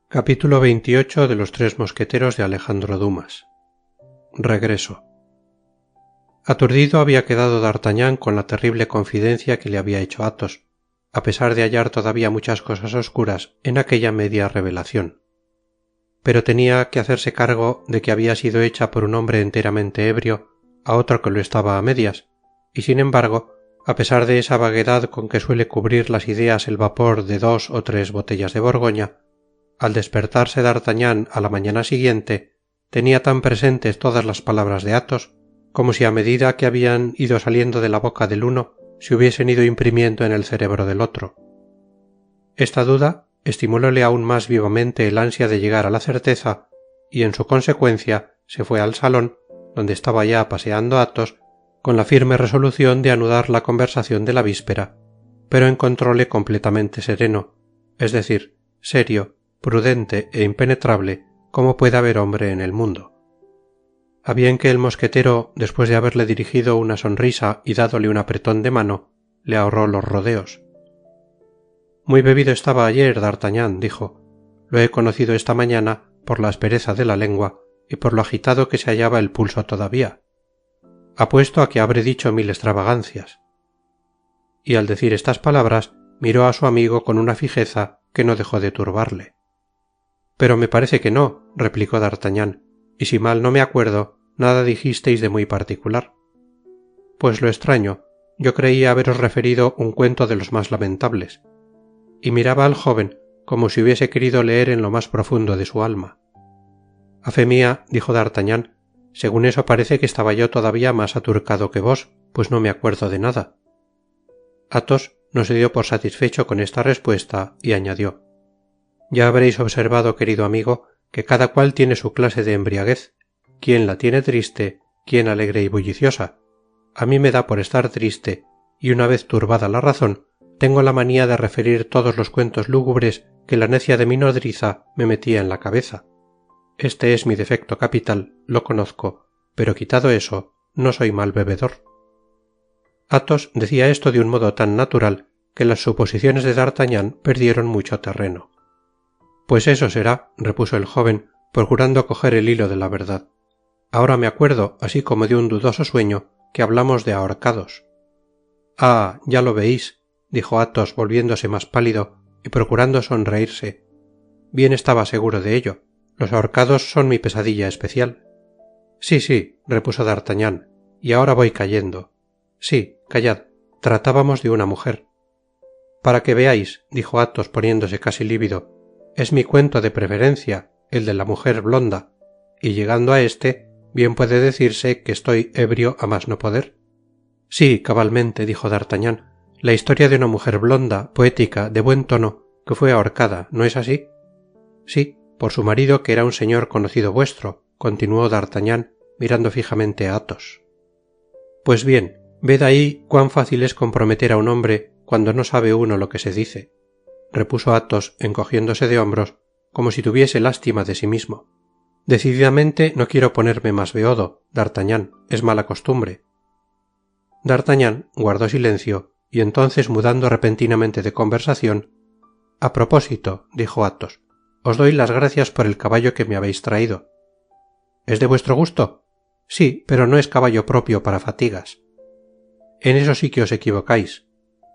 Capítulo 28 de los tres mosqueteros de Alejandro Dumas. Regreso. Aturdido había quedado D'Artagnan con la terrible confidencia que le había hecho Athos, a pesar de hallar todavía muchas cosas oscuras en aquella media revelación. Pero tenía que hacerse cargo de que había sido hecha por un hombre enteramente ebrio a otro que lo estaba a medias, y sin embargo, a pesar de esa vaguedad con que suele cubrir las ideas el vapor de 2 o 3 botellas de Borgoña, al despertarse D'Artagnan a la mañana siguiente, tenía tan presentes todas las palabras de Athos, como si a medida que habían ido saliendo de la boca del uno, se hubiesen ido imprimiendo en el cerebro del otro. Esta duda estimulóle aún más vivamente el ansia de llegar a la certeza, y en su consecuencia se fue al salón, donde estaba ya paseando Athos, con la firme resolución de anudar la conversación de la víspera, pero encontróle completamente sereno, es decir, serio, prudente e impenetrable como puede haber hombre en el mundo. A bien que el mosquetero, después de haberle dirigido una sonrisa y dádole un apretón de mano, le ahorró los rodeos. Muy bebido estaba ayer, D'Artagnan, dijo. Lo he conocido esta mañana por la aspereza de la lengua y por lo agitado que se hallaba el pulso todavía. Apuesto a que habré dicho 1000 extravagancias. Y al decir estas palabras, miró a su amigo con una fijeza que no dejó de turbarle. Pero me parece que no, replicó D'Artagnan, y si mal no me acuerdo, nada dijisteis de muy particular. Pues lo extraño, yo creía haberos referido un cuento de los más lamentables. Y miraba al joven como si hubiese querido leer en lo más profundo de su alma. A fe mía, dijo D'Artagnan, según eso parece que estaba yo todavía más aturcado que vos, pues no me acuerdo de nada. Athos no se dio por satisfecho con esta respuesta y añadió: ya habréis observado, querido amigo, que cada cual tiene su clase de embriaguez, quién la tiene triste, quién alegre y bulliciosa. A mí me da por estar triste, y una vez turbada la razón, tengo la manía de referir todos los cuentos lúgubres que la necia de mi nodriza me metía en la cabeza. Este es mi defecto capital, lo conozco, pero quitado eso, no soy mal bebedor. Athos decía esto de un modo tan natural que las suposiciones de D'Artagnan perdieron mucho terreno. Pues eso será, repuso el joven, procurando coger el hilo de la verdad. Ahora me acuerdo, así como de un dudoso sueño, que hablamos de ahorcados. Ah, ya lo veis, dijo Athos volviéndose más pálido y procurando sonreírse. Bien estaba seguro de ello. Los ahorcados son mi pesadilla especial. Sí, repuso D'Artagnan, y ahora voy cayendo. Sí, callad, tratábamos de una mujer. Para que veáis, dijo Athos poniéndose casi lívido, es mi cuento de preferencia, el de la mujer blonda, y llegando a éste, bien puede decirse que estoy ebrio a más no poder. Sí, cabalmente, dijo D'Artagnan, la historia de una mujer blonda, poética, de buen tono, que fue ahorcada, ¿no es así? Sí, por su marido, que era un señor conocido vuestro, continuó D'Artagnan, mirando fijamente a Athos. Pues bien, ved ahí cuán fácil es comprometer a un hombre cuando no sabe uno lo que se dice, repuso Athos encogiéndose de hombros, como si tuviese lástima de sí mismo. Decididamente no quiero ponerme más beodo, D'Artagnan, es mala costumbre. D'Artagnan guardó silencio, y entonces mudando repentinamente de conversación: a propósito, dijo Athos, os doy las gracias por el caballo que me habéis traído. ¿Es de vuestro gusto? Sí, pero no es caballo propio para fatigas. En eso sí que os equivocáis.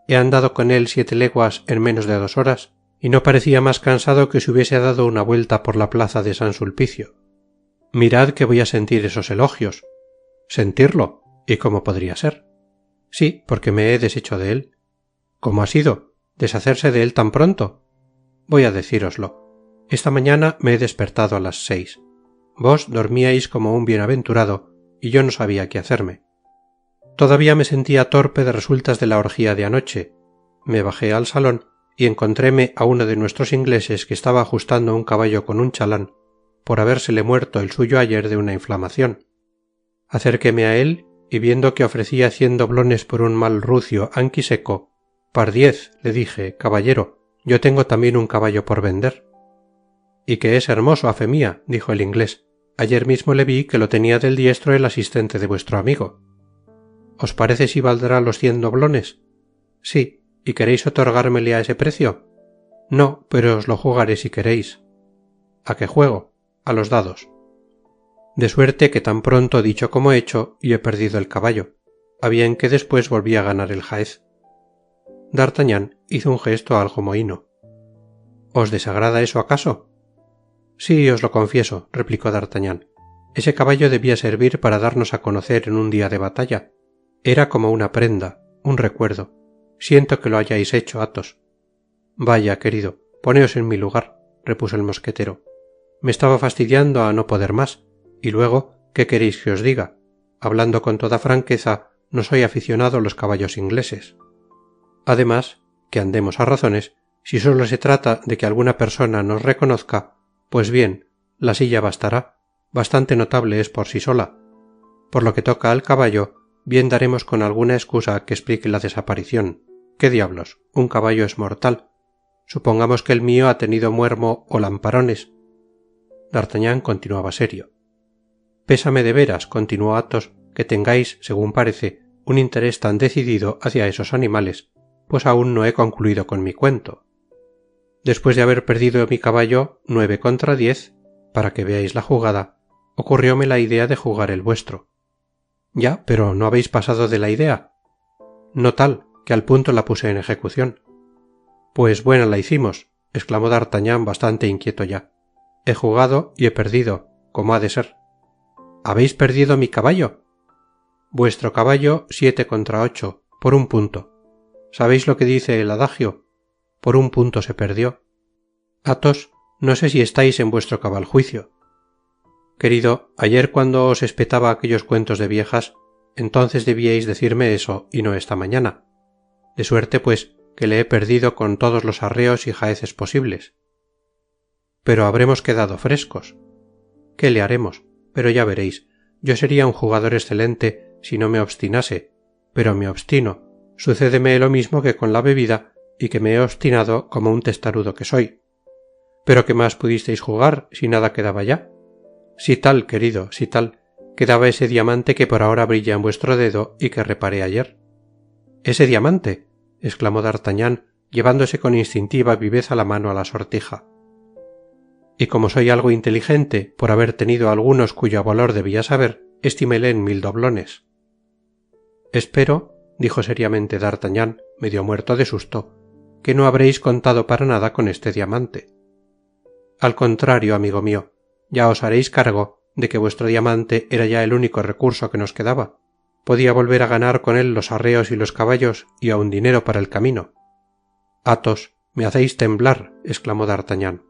He andado con él 7 leguas en menos de 2 horas, y no parecía más cansado que si hubiese dado una vuelta por la plaza de San Sulpicio. Mirad que voy a sentir esos elogios. ¿Sentirlo? ¿Y cómo podría ser? Sí, porque me he deshecho de él. ¿Cómo ha sido? ¿Deshacerse de él tan pronto? Voy a decíroslo. Esta mañana me he despertado a las 6. Vos dormíais como un bienaventurado, y yo no sabía qué hacerme. Todavía me sentía torpe de resultas de la orgía de anoche. Me bajé al salón y encontréme a uno de nuestros ingleses que estaba ajustando un caballo con un chalán, por habérsele muerto el suyo ayer de una inflamación. Acerquéme a él y viendo que ofrecía 100 doblones por un mal rucio anquiseco, pardiez, le dije, caballero, yo tengo también un caballo por vender. Y que es hermoso, a fe mía, dijo el inglés. Ayer mismo le vi que lo tenía del diestro el asistente de vuestro amigo. ¿Os parece si valdrá los 100 doblones? Sí, ¿Y queréis otorgármele a ese precio? No, pero os lo jugaré si queréis. ¿A qué juego? A los dados. De suerte que tan pronto dicho como hecho, y he perdido el caballo, a bien que después volví a ganar el jaez. D'Artagnan hizo un gesto algo mohíno. ¿Os desagrada eso acaso? Sí, os lo confieso, replicó D'Artagnan. Ese caballo debía servir para darnos a conocer en un día de batalla. Era como una prenda, un recuerdo. Siento que lo hayáis hecho, Athos. Vaya, querido, poneos en mi lugar, repuso el mosquetero. Me estaba fastidiando a no poder más, y luego, ¿qué queréis que os diga? Hablando con toda franqueza, no soy aficionado a los caballos ingleses. Además, que andemos a razones, si solo se trata de que alguna persona nos reconozca, pues bien, la silla bastará, bastante notable es por sí sola. Por lo que toca al caballo, bien daremos con alguna excusa que explique la desaparición. ¿Qué diablos? Un caballo es mortal. Supongamos que el mío ha tenido muermo o lamparones. D'Artagnan continuaba serio. Pésame de veras, continuó Athos, que tengáis, según parece, un interés tan decidido hacia esos animales, pues aún no he concluido con mi cuento. Después de haber perdido mi caballo 9 contra 10, para que veáis la jugada, ocurrióme la idea de jugar el vuestro. Ya, pero ¿no habéis pasado de la idea? No tal, que al punto la puse en ejecución. Pues buena la hicimos, exclamó D'Artagnan bastante inquieto ya. He jugado y he perdido, como ha de ser. ¿Habéis perdido mi caballo? Vuestro caballo 7 contra 8, por un punto. ¿Sabéis lo que dice el adagio? Por un punto se perdió. Athos, no sé si estáis en vuestro cabal juicio. Querido, ayer cuando os espetaba aquellos cuentos de viejas, entonces debíais decirme eso y no esta mañana. De suerte, pues, que le he perdido con todos los arreos y jaeces posibles. Pero habremos quedado frescos. ¿Qué le haremos? Pero ya veréis, yo sería un jugador excelente si no me obstinase, pero me obstino. Sucédeme lo mismo que con la bebida y que me he obstinado como un testarudo que soy. ¿Pero qué más pudisteis jugar si nada quedaba ya? Si tal, querido, si tal, quedaba ese diamante que por ahora brilla en vuestro dedo y que reparé ayer. ¿Ese diamante? Exclamó D'Artagnan, llevándose con instintiva viveza la mano a la sortija. Y como soy algo inteligente por haber tenido algunos cuyo valor debía saber, estiméle en 1000 doblones. Espero, dijo seriamente D'Artagnan, medio muerto de susto, que no habréis contado para nada con este diamante. Al contrario, amigo mío, ya os haréis cargo de que vuestro diamante era ya el único recurso que nos quedaba. Podía volver a ganar con él los arreos y los caballos y aun dinero para el camino. Athos, me hacéis temblar, exclamó D'Artagnan.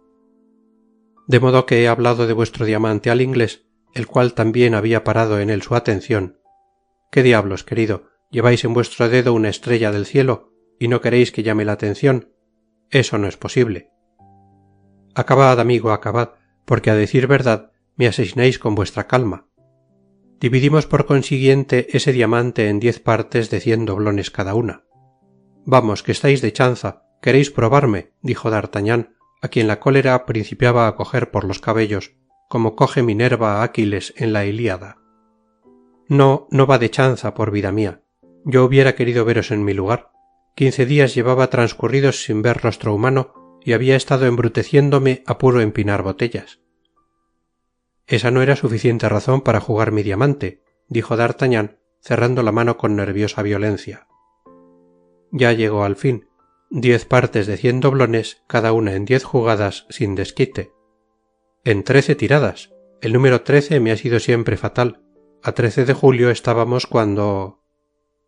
De modo que he hablado de vuestro diamante al inglés, el cual también había parado en él su atención. ¿Qué diablos, querido? ¿Lleváis en vuestro dedo una estrella del cielo y no queréis que llame la atención? Eso no es posible. Acabad, amigo, acabad, porque a decir verdad me asesináis con vuestra calma. Dividimos por consiguiente ese diamante en 10 partes de 100 doblones cada una. Vamos, que estáis de chanza, queréis probarme, dijo D'Artagnan, a quien la cólera principiaba a coger por los cabellos, como coge Minerva a Aquiles en la Ilíada. No, no va de chanza, por vida mía. Yo hubiera querido veros en mi lugar. 15 días llevaba transcurridos sin ver rostro humano y había estado embruteciéndome a puro empinar botellas. Esa no era suficiente razón para jugar mi diamante, dijo D'Artagnan, cerrando la mano con nerviosa violencia. Ya llegó al fin. 10 partes de 100 doblones, cada una en 10 jugadas sin desquite. En 13 tiradas. El número 13 me ha sido siempre fatal. A 13 de julio estábamos cuando...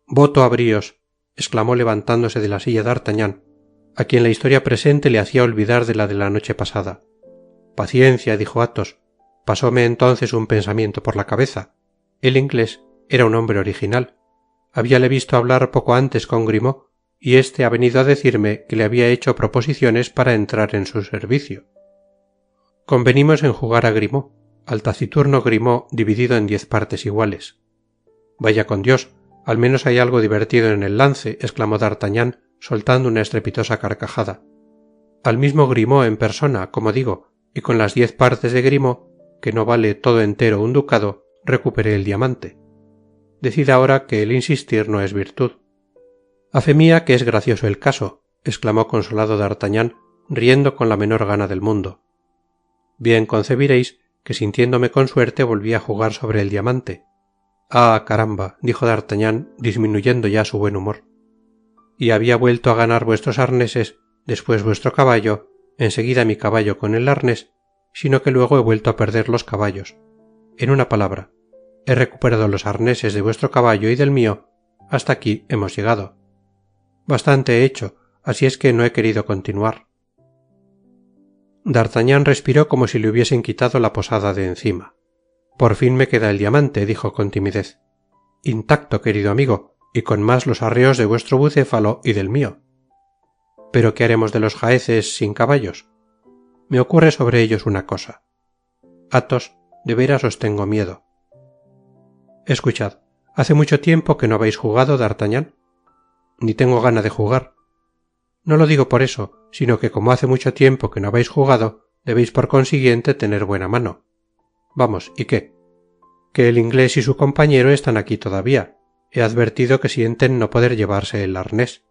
«Voto a bríos», exclamó levantándose de la silla D'Artagnan, a quien la historia presente le hacía olvidar de la noche pasada. «Paciencia», dijo Athos. Pasóme entonces un pensamiento por la cabeza. El inglés era un hombre original. Habíale visto hablar poco antes con Grimaud, y éste ha venido a decirme que le había hecho proposiciones para entrar en su servicio. Convenimos en jugar a Grimaud, al taciturno Grimaud dividido en 10 partes iguales. Vaya con Dios, al menos hay algo divertido en el lance, exclamó D'Artagnan, soltando una estrepitosa carcajada. Al mismo Grimaud en persona, como digo, y con las 10 partes de Grimaud, que no vale todo entero un ducado, recuperé el diamante. Decid ahora que el insistir no es virtud. a fe mía que es gracioso el caso, exclamó consolado d'Artagnan, riendo con la menor gana del mundo. Bien concebiréis que sintiéndome con suerte volví a jugar sobre el diamante. Ah, caramba, dijo d'Artagnan, disminuyendo ya su buen humor. Y había vuelto a ganar vuestros arneses, después vuestro caballo, enseguida mi caballo con el arnés, sino que luego he vuelto a perder los caballos. En una palabra, he recuperado los arneses de vuestro caballo y del mío. Hasta aquí hemos llegado. Bastante he hecho, así es que no he querido continuar. D'Artagnan respiró como si le hubiesen quitado la posada de encima. Por fin me queda el diamante, dijo con timidez. Intacto, querido amigo, y con más los arreos de vuestro bucéfalo y del mío. Pero ¿qué haremos de los jaeces sin caballos? Me ocurre sobre ellos una cosa. Athos, de veras os tengo miedo. Escuchad, ¿hace mucho tiempo que no habéis jugado, d'Artagnan? Ni tengo gana de jugar. No lo digo por eso, sino que como hace mucho tiempo que no habéis jugado, debéis por consiguiente tener buena mano. Vamos, ¿y qué? Que el inglés y su compañero están aquí todavía. He advertido que sienten no poder llevarse el arnés.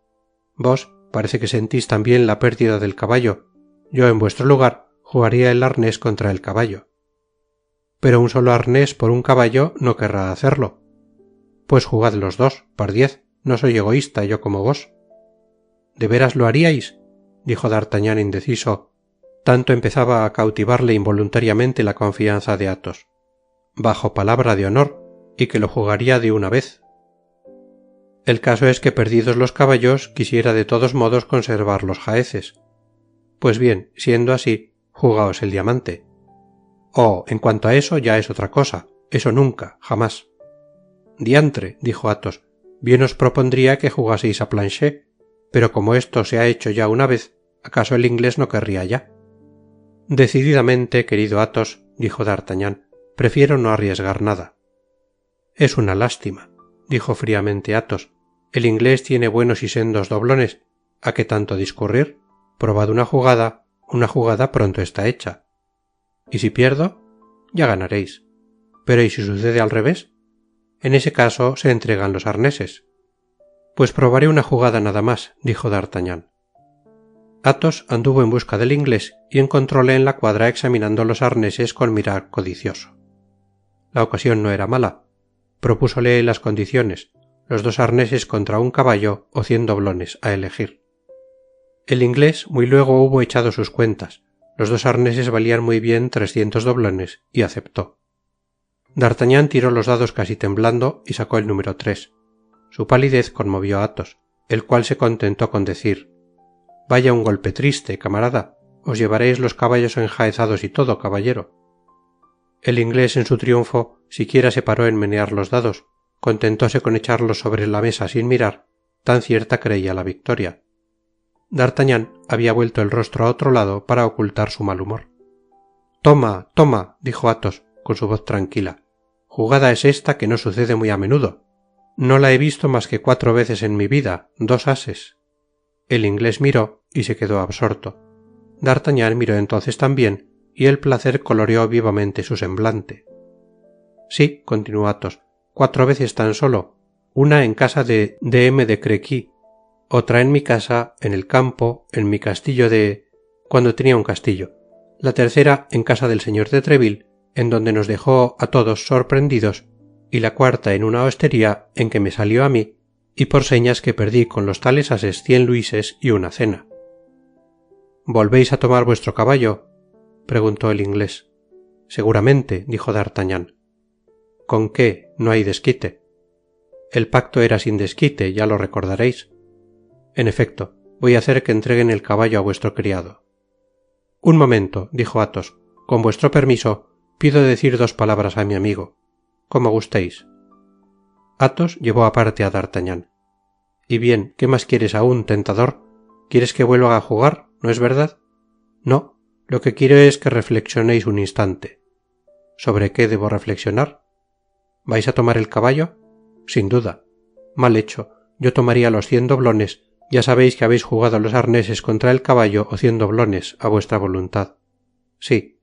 Vos parece que sentís también la pérdida del caballo. Yo en vuestro lugar jugaría el arnés contra el caballo. Pero un solo arnés por un caballo no querrá hacerlo. Pues jugad los dos, pardiez, no soy egoísta yo como vos. ¿De veras lo haríais? Dijo d'Artagnan indeciso. Tanto empezaba a cautivarle involuntariamente la confianza de Athos. Bajo palabra de honor, y que lo jugaría de una vez. El caso es que perdidos los caballos quisiera de todos modos conservar los jaeces. Pues bien, siendo así, jugaos el diamante. Oh, en cuanto a eso ya es otra cosa, eso nunca, jamás. Diantre, dijo Athos, bien os propondría que jugaseis a Planchet, pero como esto se ha hecho ya una vez, ¿acaso el inglés no querría ya? Decididamente, querido Athos, dijo d'Artagnan, prefiero no arriesgar nada. Es una lástima, dijo fríamente Athos. El inglés tiene buenos y sendos doblones. ¿A qué tanto discurrir? Probad una jugada pronto está hecha. ¿Y si pierdo? Ya ganaréis. ¿Pero y si sucede al revés? En ese caso se entregan los arneses. Pues probaré una jugada nada más, dijo d'Artagnan. Athos anduvo en busca del inglés y encontróle en la cuadra examinando los arneses con mirar codicioso. La ocasión no era mala. Propúsole las condiciones, los 2 arneses contra un caballo o 100 doblones a elegir. El inglés muy luego hubo echado sus cuentas. Los 2 arneses valían muy bien 300 doblones y aceptó. D'Artagnan tiró los dados casi temblando y sacó el número 3. Su palidez conmovió a Athos, el cual se contentó con decir: «Vaya un golpe triste, camarada. Os llevaréis los caballos enjaezados y todo, caballero». El inglés en su triunfo siquiera se paró en menear los dados, contentóse con echarlos sobre la mesa sin mirar, tan cierta creía la victoria. D'Artagnan había vuelto el rostro a otro lado para ocultar su mal humor. «Toma, toma», dijo Athos con su voz tranquila. «Jugada es esta que no sucede muy a menudo. No la he visto más que 4 veces en mi vida, 2 ases». El inglés miró y se quedó absorto. D'Artagnan miró entonces también, y el placer coloreó vivamente su semblante. «Sí», continuó Athos, 4 veces tan solo, una en casa de D.M. de Crequy, otra en mi casa, en el campo, en mi castillo de... cuando tenía un castillo. La tercera en casa del señor de Treville, en donde nos dejó a todos sorprendidos, y la cuarta en una hostería en que me salió a mí, y por señas que perdí con los tales ases 100 luises y una cena. «¿Volvéis a tomar vuestro caballo?», preguntó el inglés. «Seguramente», dijo d'Artagnan. «¿Con qué? No hay desquite». El pacto era sin desquite, ya lo recordaréis. En efecto, voy a hacer que entreguen el caballo a vuestro criado. Un momento, dijo Athos, con vuestro permiso, pido decir 2 palabras a mi amigo. Como gustéis. Athos llevó aparte a d'Artagnan. Y bien, ¿qué más quieres aún, tentador? ¿Quieres que vuelva a jugar, no es verdad? No, lo que quiero es que reflexionéis un instante. ¿Sobre qué debo reflexionar? ¿Vais a tomar el caballo? Sin duda. Mal hecho, yo tomaría los 100 doblones. Ya sabéis que habéis jugado los arneses contra el caballo o 100 doblones, a vuestra voluntad. Sí,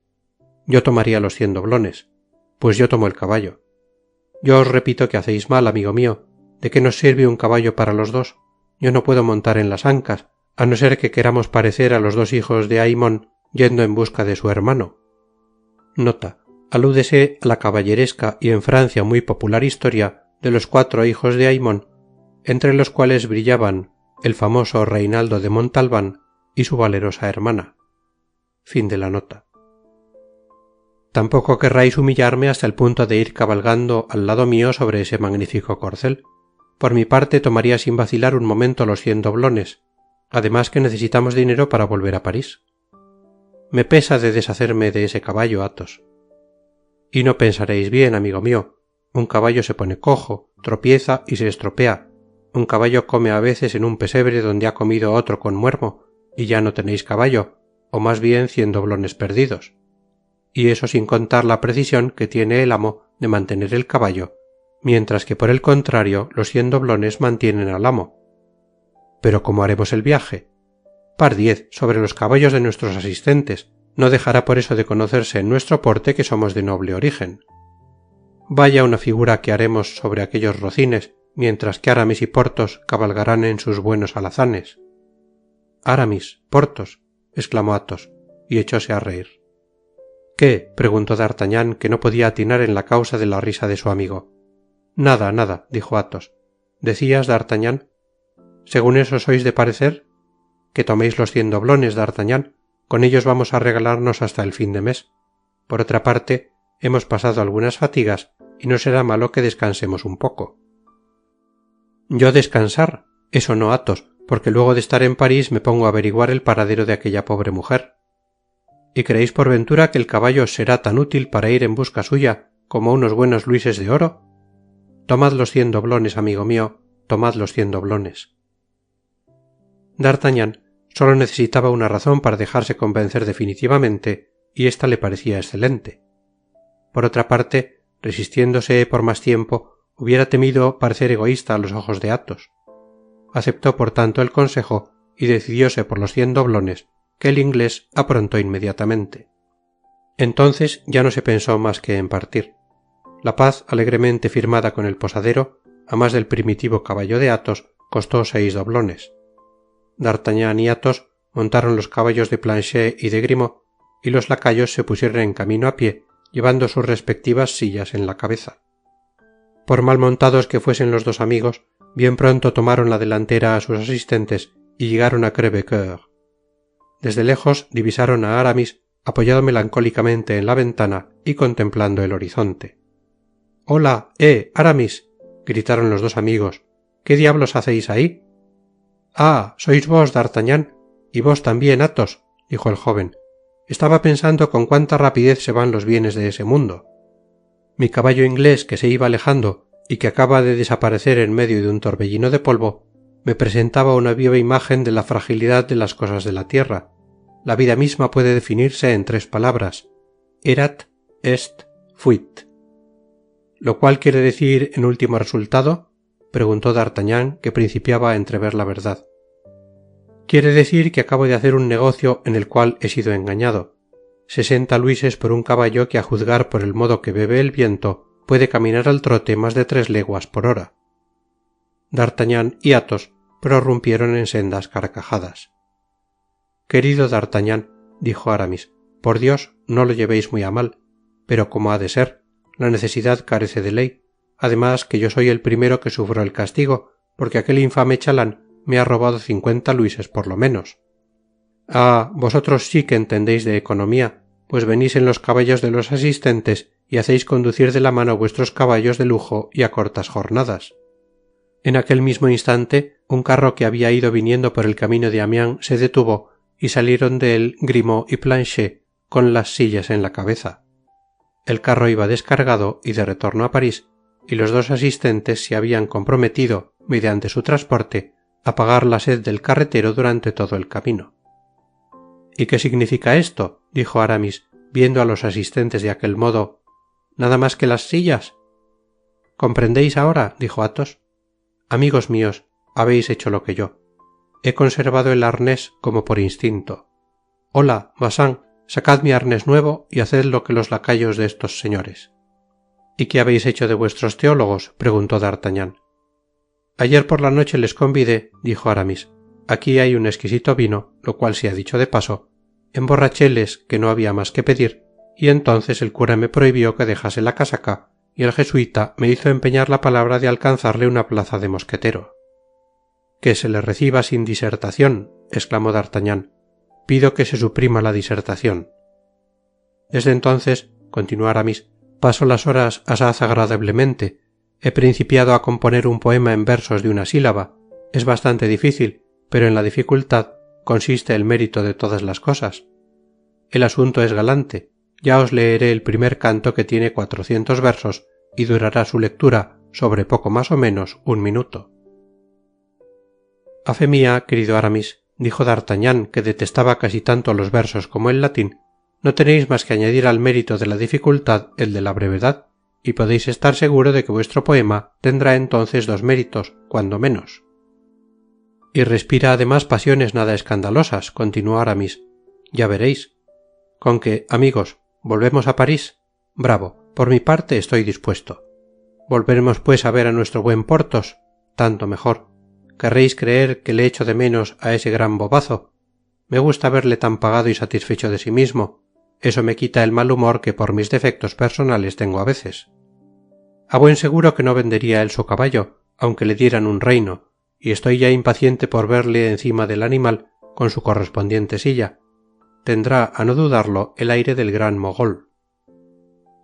yo tomaría los 100 doblones. Pues yo tomo el caballo. Yo os repito que hacéis mal, amigo mío. ¿De qué nos sirve un caballo para los 2? yo no puedo montar en las ancas, a no ser que queramos parecer a los dos hijos de Aymon yendo en busca de su hermano. Nota: alúdese a la caballeresca y en Francia muy popular historia de los 4 hijos de Aymon, entre los cuales brillaban el famoso Reinaldo de Montalbán y su valerosa hermana. Fin de la nota. Tampoco querráis humillarme hasta el punto de ir cabalgando al lado mío sobre ese magnífico corcel. Por mi parte tomaría sin vacilar un momento los 100 doblones, además que necesitamos dinero para volver a París. Me pesa de deshacerme de ese caballo, Athos. Y no pensaréis bien, amigo mío. Un caballo se pone cojo, tropieza y se estropea. Un caballo come a veces en un pesebre donde ha comido otro con muermo, y ya no tenéis caballo, o más bien 100 doblones perdidos. Y eso sin contar la precisión que tiene el amo de mantener el caballo, mientras que por el contrario los 100 doblones mantienen al amo. Pero ¿cómo haremos el viaje? Pardiez, sobre los caballos de nuestros asistentes. No dejará por eso de conocerse en nuestro porte que somos de noble origen. Vaya una figura que haremos sobre aquellos rocines, mientras que Aramis y Porthos cabalgarán en sus buenos alazanes. Aramis, Porthos, exclamó Athos, y echóse a reír. ¿Qué? Preguntó D'Artagnan, que no podía atinar en la causa de la risa de su amigo. Nada, nada, dijo Athos. ¿Decías, D'Artagnan? ¿Según eso sois de parecer? Que toméis los 100 doblones, D'Artagnan. Con ellos vamos a regalarnos hasta el fin de mes. Por otra parte, hemos pasado algunas fatigas y no será malo que descansemos un poco. ¿Yo descansar? Eso no, Athos, porque luego de estar en París me pongo a averiguar el paradero de aquella pobre mujer. ¿Y creéis por ventura que el caballo os será tan útil para ir en busca suya como unos buenos luises de oro? Tomad los 100 doblones, amigo mío, tomad los 100 doblones. D'Artagnan solo necesitaba una razón para dejarse convencer definitivamente, y esta le parecía excelente. Por otra parte, resistiéndose por más tiempo, hubiera temido parecer egoísta a los ojos de Athos. Aceptó por tanto el consejo y decidióse por los 100 doblones, que el inglés aprontó inmediatamente. Entonces ya no se pensó más que en partir. La paz alegremente firmada con el posadero, a más del primitivo caballo de Athos, costó 6 doblones. D'Artagnan y Athos montaron los caballos de Planchet y de Grimaud, y los lacayos se pusieron en camino a pie, llevando sus respectivas sillas en la cabeza. Por mal montados que fuesen los dos amigos, bien pronto tomaron la delantera a sus asistentes y llegaron a Crèvecoeur. Desde lejos divisaron a Aramis apoyado melancólicamente en la ventana y contemplando el horizonte. «¡Hola! Aramis!» gritaron los dos amigos. «¿Qué diablos hacéis ahí?» «Ah, sois vos, D'Artagnan, y vos también, Athos», dijo el joven. «Estaba pensando con cuánta rapidez se van los bienes de ese mundo. Mi caballo inglés, que se iba alejando y que acaba de desaparecer en medio de un torbellino de polvo, me presentaba una viva imagen de la fragilidad de las cosas de la tierra. La vida misma puede definirse en 3 palabras: erat, est, fuit. ¿Lo cual quiere decir, en último resultado?, preguntó D'Artagnan, que principiaba a entrever la verdad. Quiere decir que acabo de hacer un negocio en el cual he sido engañado. 60 luises por un caballo que, a juzgar por el modo que bebe el viento, puede caminar al trote más de 3 leguas por hora. D'Artagnan y Athos prorrumpieron en sendas carcajadas. «Querido D'Artagnan», dijo Aramis, «por Dios, no lo llevéis muy a mal, pero como ha de ser, la necesidad carece de ley, además que yo soy el primero que sufro el castigo, porque aquel infame chalán me ha robado 50 luises por lo menos. Ah, vosotros sí que entendéis de economía, pues venís en los caballos de los asistentes y hacéis conducir de la mano vuestros caballos de lujo y a cortas jornadas». En aquel mismo instante, un carro que había ido viniendo por el camino de Amiens se detuvo y salieron de él Grimaud y Planchet con las sillas en la cabeza. El carro iba descargado y de retorno a París, y los dos asistentes se habían comprometido, mediante su transporte, a pagar la sed del carretero durante todo el camino. «¿Y qué significa esto?», dijo Aramis, viendo a los asistentes de aquel modo. «¿Nada más que las sillas?» «¿Comprendéis ahora?», dijo Athos. «Amigos míos, habéis hecho lo que yo. He conservado el arnés como por instinto. Hola, Bacin, sacad mi arnés nuevo y haced lo que los lacayos de estos señores». «¿Y qué habéis hecho de vuestros teólogos?», preguntó D'Artagnan. Ayer por la noche les convidé, dijo Aramis. Aquí hay un exquisito vino, lo cual se ha dicho de paso. Emborrachéles, que no había más que pedir, y entonces el cura me prohibió que dejase la casaca, y el jesuita me hizo empeñar la palabra de alcanzarle una plaza de mosquetero. Que se le reciba sin disertación, exclamó D'Artagnan. Pido que se suprima la disertación. Desde entonces, continuó Aramis, paso las horas asaz agradablemente. He principiado a componer un poema en versos de una sílaba. Es bastante difícil, pero en la dificultad consiste el mérito de todas las cosas. El asunto es galante. Ya os leeré el primer canto, que tiene 400 versos y durará su lectura sobre poco más o menos 1 minuto. A fe mía, querido Aramis, dijo D'Artagnan, que detestaba casi tanto los versos como el latín, no tenéis más que añadir al mérito de la dificultad el de la brevedad, y podéis estar seguro de que vuestro poema tendrá entonces 2 méritos, cuando menos. Y respira además pasiones nada escandalosas, continuó Aramis. Ya veréis. Con que, amigos, ¿volvemos a París? Bravo, por mi parte estoy dispuesto. ¿Volveremos pues a ver a nuestro buen Porthos? Tanto mejor. ¿Querréis creer que le echo de menos a ese gran bobazo? Me gusta verle tan pagado y satisfecho de sí mismo. Eso me quita el mal humor que por mis defectos personales tengo a veces. A buen seguro que no vendería él su caballo, aunque le dieran un reino, y estoy ya impaciente por verle encima del animal con su correspondiente silla. Tendrá, a no dudarlo, el aire del gran mogol.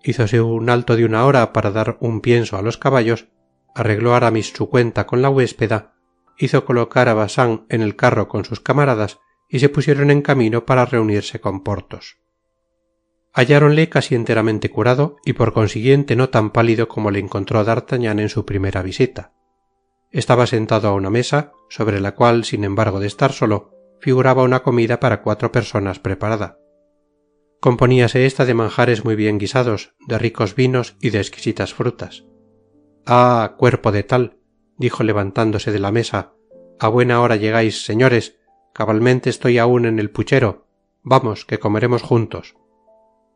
Hízose un alto de 1 hora para dar un pienso a los caballos, arregló Aramis su cuenta con la huéspeda, hizo colocar a Bacin en el carro con sus camaradas y se pusieron en camino para reunirse con Porthos. Halláronle casi enteramente curado y por consiguiente no tan pálido como le encontró D'Artagnan en su primera visita. Estaba sentado a una mesa, sobre la cual, sin embargo de estar solo, figuraba una comida para 4 personas preparada. Componíase esta de manjares muy bien guisados, de ricos vinos y de exquisitas frutas. «Ah, cuerpo de tal», dijo levantándose de la mesa, «a buena hora llegáis, señores, cabalmente estoy aún en el puchero. Vamos, que comeremos juntos».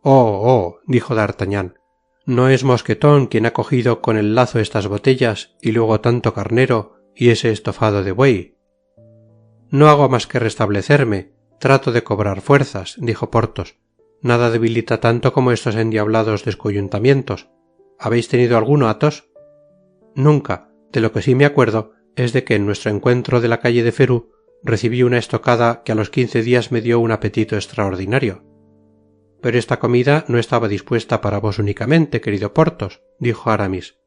«Oh, oh», dijo D'Artagnan, «¿no es Mosquetón quien ha cogido con el lazo estas botellas y luego tanto carnero y ese estofado de buey?» «No hago más que restablecerme, trato de cobrar fuerzas», dijo Porthos. «Nada debilita tanto como estos endiablados descoyuntamientos. ¿Habéis tenido alguno, Athos?» «Nunca. De lo que sí me acuerdo es de que en nuestro encuentro de la calle de Ferú recibí una estocada que a los 15 días me dio un apetito extraordinario». «Pero esta comida no estaba dispuesta para vos únicamente, querido Porthos», dijo Aramis.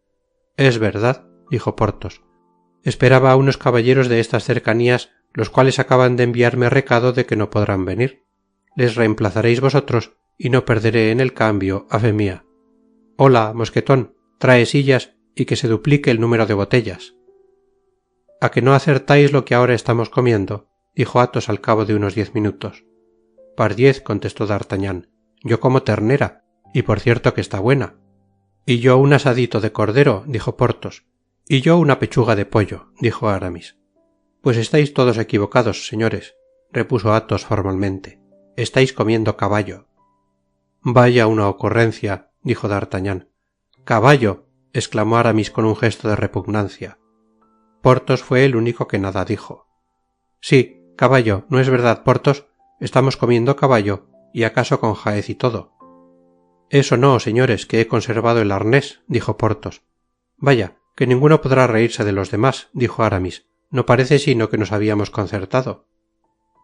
«Es verdad», dijo Porthos. «Esperaba a unos caballeros de estas cercanías, los cuales acaban de enviarme recado de que no podrán venir. Les reemplazaréis vosotros y no perderé en el cambio, a fe mía. Hola, Mosquetón, trae sillas y que se duplique el número de botellas». «¿A que no acertáis lo que ahora estamos comiendo?», dijo Athos al cabo de unos 10 minutos. «Pardiez», contestó D'Artagnan, «yo como ternera, y por cierto que está buena». «Y yo un asadito de cordero», dijo Porthos. «Y yo una pechuga de pollo», dijo Aramis. «Pues estáis todos equivocados, señores», repuso Athos formalmente. «Estáis comiendo caballo». «Vaya una ocurrencia», dijo D'Artagnan. «Caballo», exclamó Aramis con un gesto de repugnancia. Porthos fue el único que nada dijo. «Sí, caballo, ¿no es verdad, Porthos? Estamos comiendo caballo, y acaso con jaez y todo». «Eso no, señores, que he conservado el arnés», dijo Porthos. «Vaya, que ninguno podrá reírse de los demás», dijo Aramis. «No parece sino que nos habíamos concertado».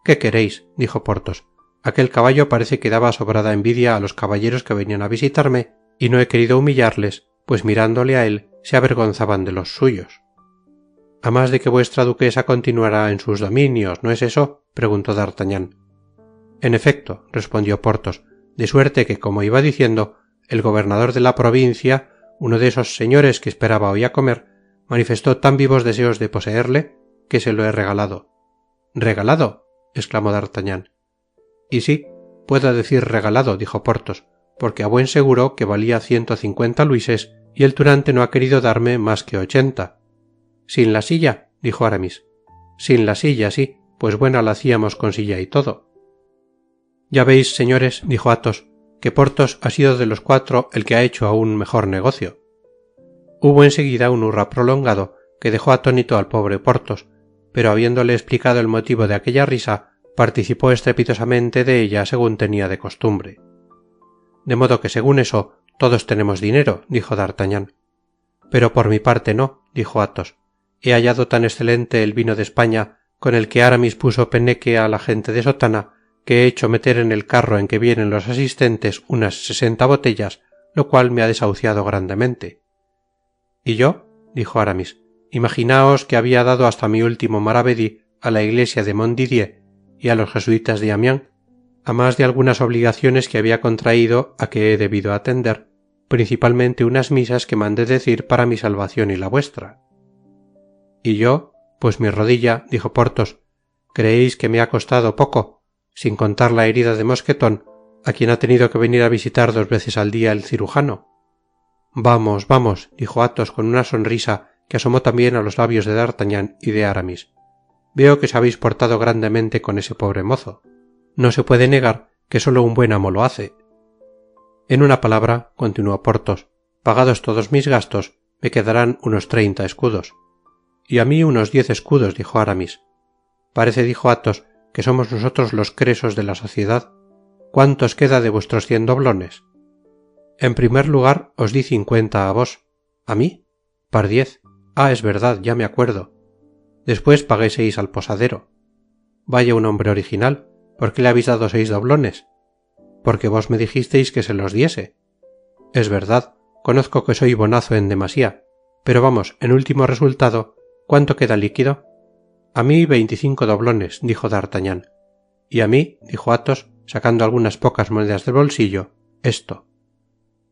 «¿Qué queréis?», dijo Porthos. «Aquel caballo parece que daba sobrada envidia a los caballeros que venían a visitarme, y no he querido humillarles, pues mirándole a él se avergonzaban de los suyos». «A más de que vuestra duquesa continuará en sus dominios, ¿no es eso?», preguntó D'Artagnan. «En efecto», respondió Porthos, «de suerte que, como iba diciendo, el gobernador de la provincia, uno de esos señores que esperaba hoy a comer, manifestó tan vivos deseos de poseerle que se lo he regalado». «¿Regalado?», exclamó D'Artagnan. «Y sí, puedo decir regalado», dijo Porthos, «porque a buen seguro que valía 150 luises y el tunante no ha querido darme más que 80. «¿Sin la silla?», dijo Aramis. «Sin la silla, sí, pues buena la hacíamos con silla y todo». «Ya veis, señores», dijo Athos, «que Porthos ha sido de los 4 el que ha hecho aún mejor negocio». Hubo enseguida un hurra prolongado que dejó atónito al pobre Porthos, pero habiéndole explicado el motivo de aquella risa, participó estrepitosamente de ella según tenía de costumbre. De modo que según eso todos tenemos dinero, dijo D'Artagnan. Pero por mi parte no, dijo Athos. He hallado tan excelente el vino de España con el que Aramis puso peneque a la gente de sotana, que he hecho meter en el carro en que vienen los asistentes unas 60 botellas, lo cual me ha desahuciado grandemente. ¿Y yo? Dijo Aramis. Imaginaos que había dado hasta mi último maravedí a la iglesia de Montdidier y a los jesuitas de Amiens, a más de algunas obligaciones que había contraído a que he debido atender, principalmente unas misas que mandé decir para mi salvación y la vuestra. ¿Y yo? Pues mi rodilla, dijo Porthos. ¿Creéis que me ha costado poco, sin contar la herida de Mosquetón, a quien ha tenido que venir a visitar 2 veces al día el cirujano? Vamos, vamos, dijo Athos con una sonrisa que asomó también a los labios de D'Artagnan y de Aramis. Veo que os habéis portado grandemente con ese pobre mozo. No se puede negar que solo un buen amo lo hace. En una palabra, continuó Porthos, pagados todos mis gastos, me quedarán unos 30 escudos. Y a mí unos 10 escudos, dijo Aramis. Parece, dijo Athos, que somos nosotros los cresos de la sociedad. ¿Cuántos queda de vuestros 100 doblones? En primer lugar os di 50 a vos. ¿A mí? Pardiez. Ah, es verdad, ya me acuerdo. Después pagué 6 al posadero. Vaya un hombre original. ¿Por qué le habéis dado 6 doblones? Porque vos me dijisteis que se los diese. Es verdad, conozco que soy bonazo en demasía, pero vamos, en último resultado, ¿cuánto queda líquido? A mí 25 doblones, dijo D'Artagnan. Y a mí, dijo Athos, sacando algunas pocas monedas del bolsillo, esto.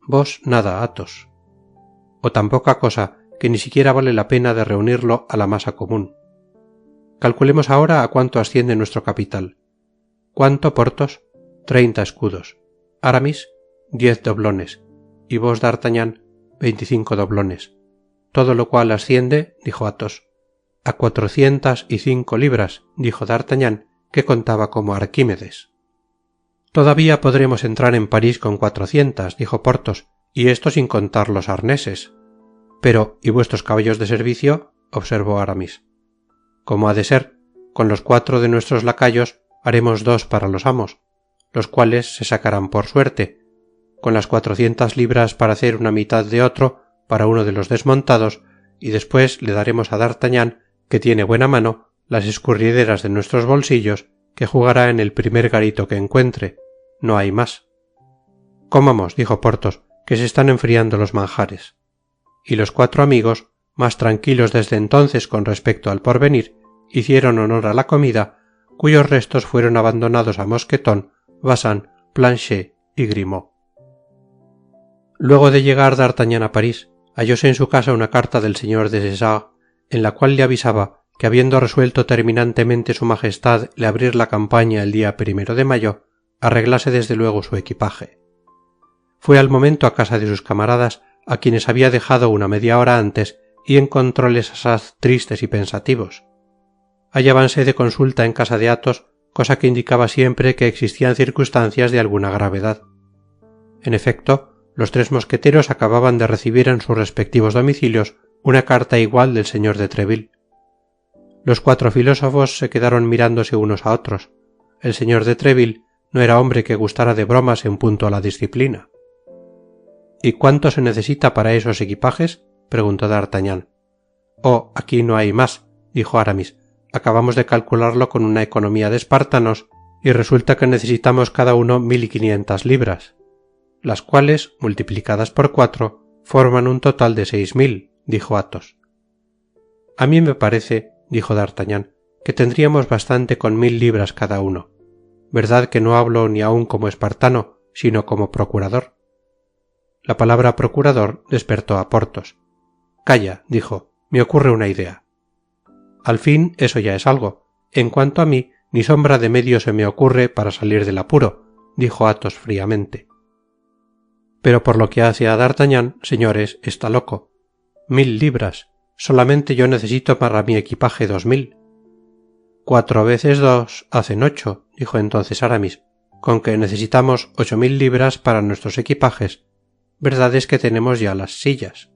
Vos nada, Athos. O tan poca cosa que ni siquiera vale la pena de reunirlo a la masa común. Calculemos ahora a cuánto asciende nuestro capital. ¿Cuánto, Porthos? 30 escudos. Aramis, 10 doblones. Y vos, D'Artagnan, 25 doblones. Todo lo cual asciende, dijo Athos. A 405 libras, dijo D'Artagnan, que contaba como Arquímedes. Todavía podremos entrar en París con 400, dijo Porthos, y esto sin contar los arneses. Pero, ¿y vuestros caballos de servicio? Observó Aramis. Como ha de ser, con los 4 de nuestros lacayos haremos 2 para los amos, los cuales se sacarán por suerte, con las 400 libras para hacer una mitad de otro para uno de los desmontados, y después le daremos a D'Artagnan, que tiene buena mano, las escurrideras de nuestros bolsillos, que jugará en el primer garito que encuentre. No hay más. Comamos, dijo Porthos, que se están enfriando los manjares. Y los 4 amigos, más tranquilos desde entonces con respecto al porvenir, hicieron honor a la comida, cuyos restos fueron abandonados a Mosquetón, Bazin, Planchet y Grimaud. Luego de llegar D'Artagnan a París, hallóse en su casa una carta del señor des Essarts, en la cual le avisaba que habiendo resuelto terminantemente su majestad le abrir la campaña el día 1 de mayo, arreglase desde luego su equipaje. Fue al momento a casa de sus camaradas, a quienes había dejado una media hora antes, y encontróles asaz tristes y pensativos. Hallábanse de consulta en casa de Athos, cosa que indicaba siempre que existían circunstancias de alguna gravedad. En efecto, los 3 mosqueteros acababan de recibir en sus respectivos domicilios una carta igual del señor de Treville. Los 4 filósofos se quedaron mirándose unos a otros. El señor de Treville no era hombre que gustara de bromas en punto a la disciplina. ¿Y cuánto se necesita para esos equipajes? Preguntó D'Artagnan. Oh, aquí no hay más, dijo Aramis. Acabamos de calcularlo con una economía de espartanos y resulta que necesitamos cada uno 1500 libras, las cuales, multiplicadas por 4, forman un total de 6000, dijo Athos. A mí me parece, dijo D'Artagnan, que tendríamos bastante con 1000 libras cada uno. ¿Verdad que no hablo ni aun como espartano, sino como procurador? La palabra procurador despertó a Porthos. Calla, dijo, me ocurre una idea. Al fin, eso ya es algo. En cuanto a mí, ni sombra de medio se me ocurre para salir del apuro, dijo Athos fríamente. Pero por lo que hace a D'Artagnan, señores, está loco. 1000 libras. Solamente yo necesito para mi equipaje 2000. 4 veces 2 hacen 8, dijo entonces Aramis, con que necesitamos 8000 libras para nuestros equipajes. Verdad es que tenemos ya las sillas.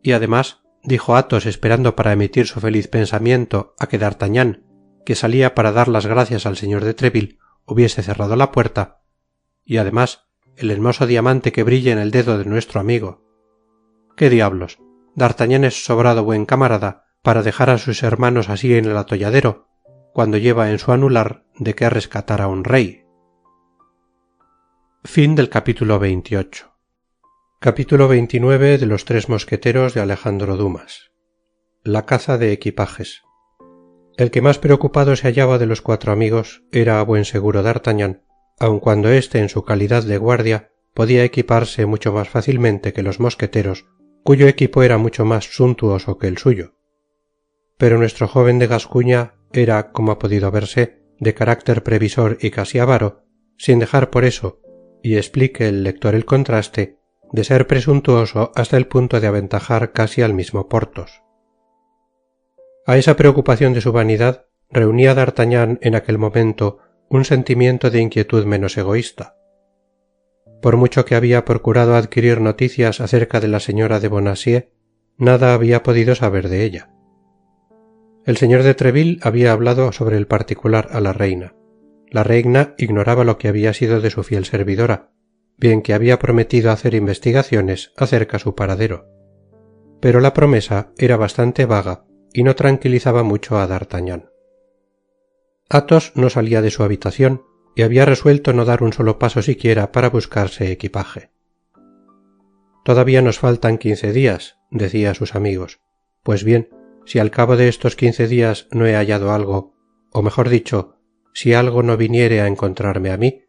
Y además, dijo Athos esperando para emitir su feliz pensamiento a que D'Artagnan, que salía para dar las gracias al señor de Treville, hubiese cerrado la puerta, y además el hermoso diamante que brilla en el dedo de nuestro amigo. ¿Qué diablos? D'Artagnan es sobrado buen camarada para dejar a sus hermanos así en el atolladero, cuando lleva en su anular de qué rescatar a un rey. Fin del capítulo 28. Capítulo 29 de los tres mosqueteros de Alejandro Dumas. La caza de equipajes. El que más preocupado se hallaba de los cuatro amigos era a buen seguro D'Artagnan, aun cuando éste en su calidad de guardia podía equiparse mucho más fácilmente que los mosqueteros, cuyo equipo era mucho más suntuoso que el suyo. Pero nuestro joven de Gascuña era, como ha podido verse, de carácter previsor y casi avaro, sin dejar por eso, y explique el lector el contraste, de ser presuntuoso hasta el punto de aventajar casi al mismo Porthos. A esa preocupación de su vanidad reunía D'Artagnan en aquel momento un sentimiento de inquietud menos egoísta. Por mucho que había procurado adquirir noticias acerca de la señora de Bonacieux, nada había podido saber de ella. El señor de Treville había hablado sobre el particular a la reina. La reina ignoraba lo que había sido de su fiel servidora, bien que había prometido hacer investigaciones acerca su paradero. Pero la promesa era bastante vaga y no tranquilizaba mucho a D'Artagnan. Athos no salía de su habitación y había resuelto no dar un solo paso siquiera para buscarse equipaje. «Todavía nos faltan 15 días», decía a sus amigos. «Pues bien, si al cabo de estos 15 días no he hallado algo, o mejor dicho, si algo no viniere a encontrarme a mí,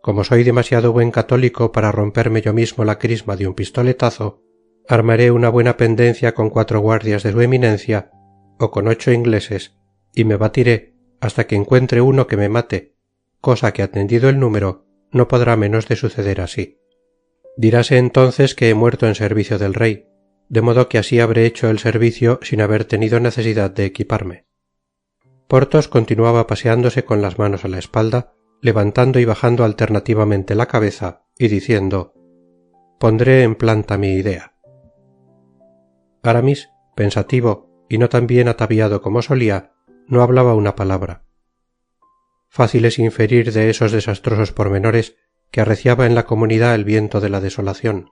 como soy demasiado buen católico para romperme yo mismo la crisma de un pistoletazo, armaré una buena pendencia con 4 guardias de su eminencia, o con 8 ingleses, y me batiré hasta que encuentre uno que me mate, cosa que atendido el número no podrá menos de suceder así. Diráse entonces que he muerto en servicio del rey, de modo que así habré hecho el servicio sin haber tenido necesidad de equiparme». Porthos continuaba paseándose con las manos a la espalda, levantando y bajando alternativamente la cabeza y diciendo: «Pondré en planta mi idea». Aramis, pensativo y no tan bien ataviado como solía, no hablaba una palabra. Fácil es inferir de esos desastrosos pormenores que arreciaba en la comunidad el viento de la desolación.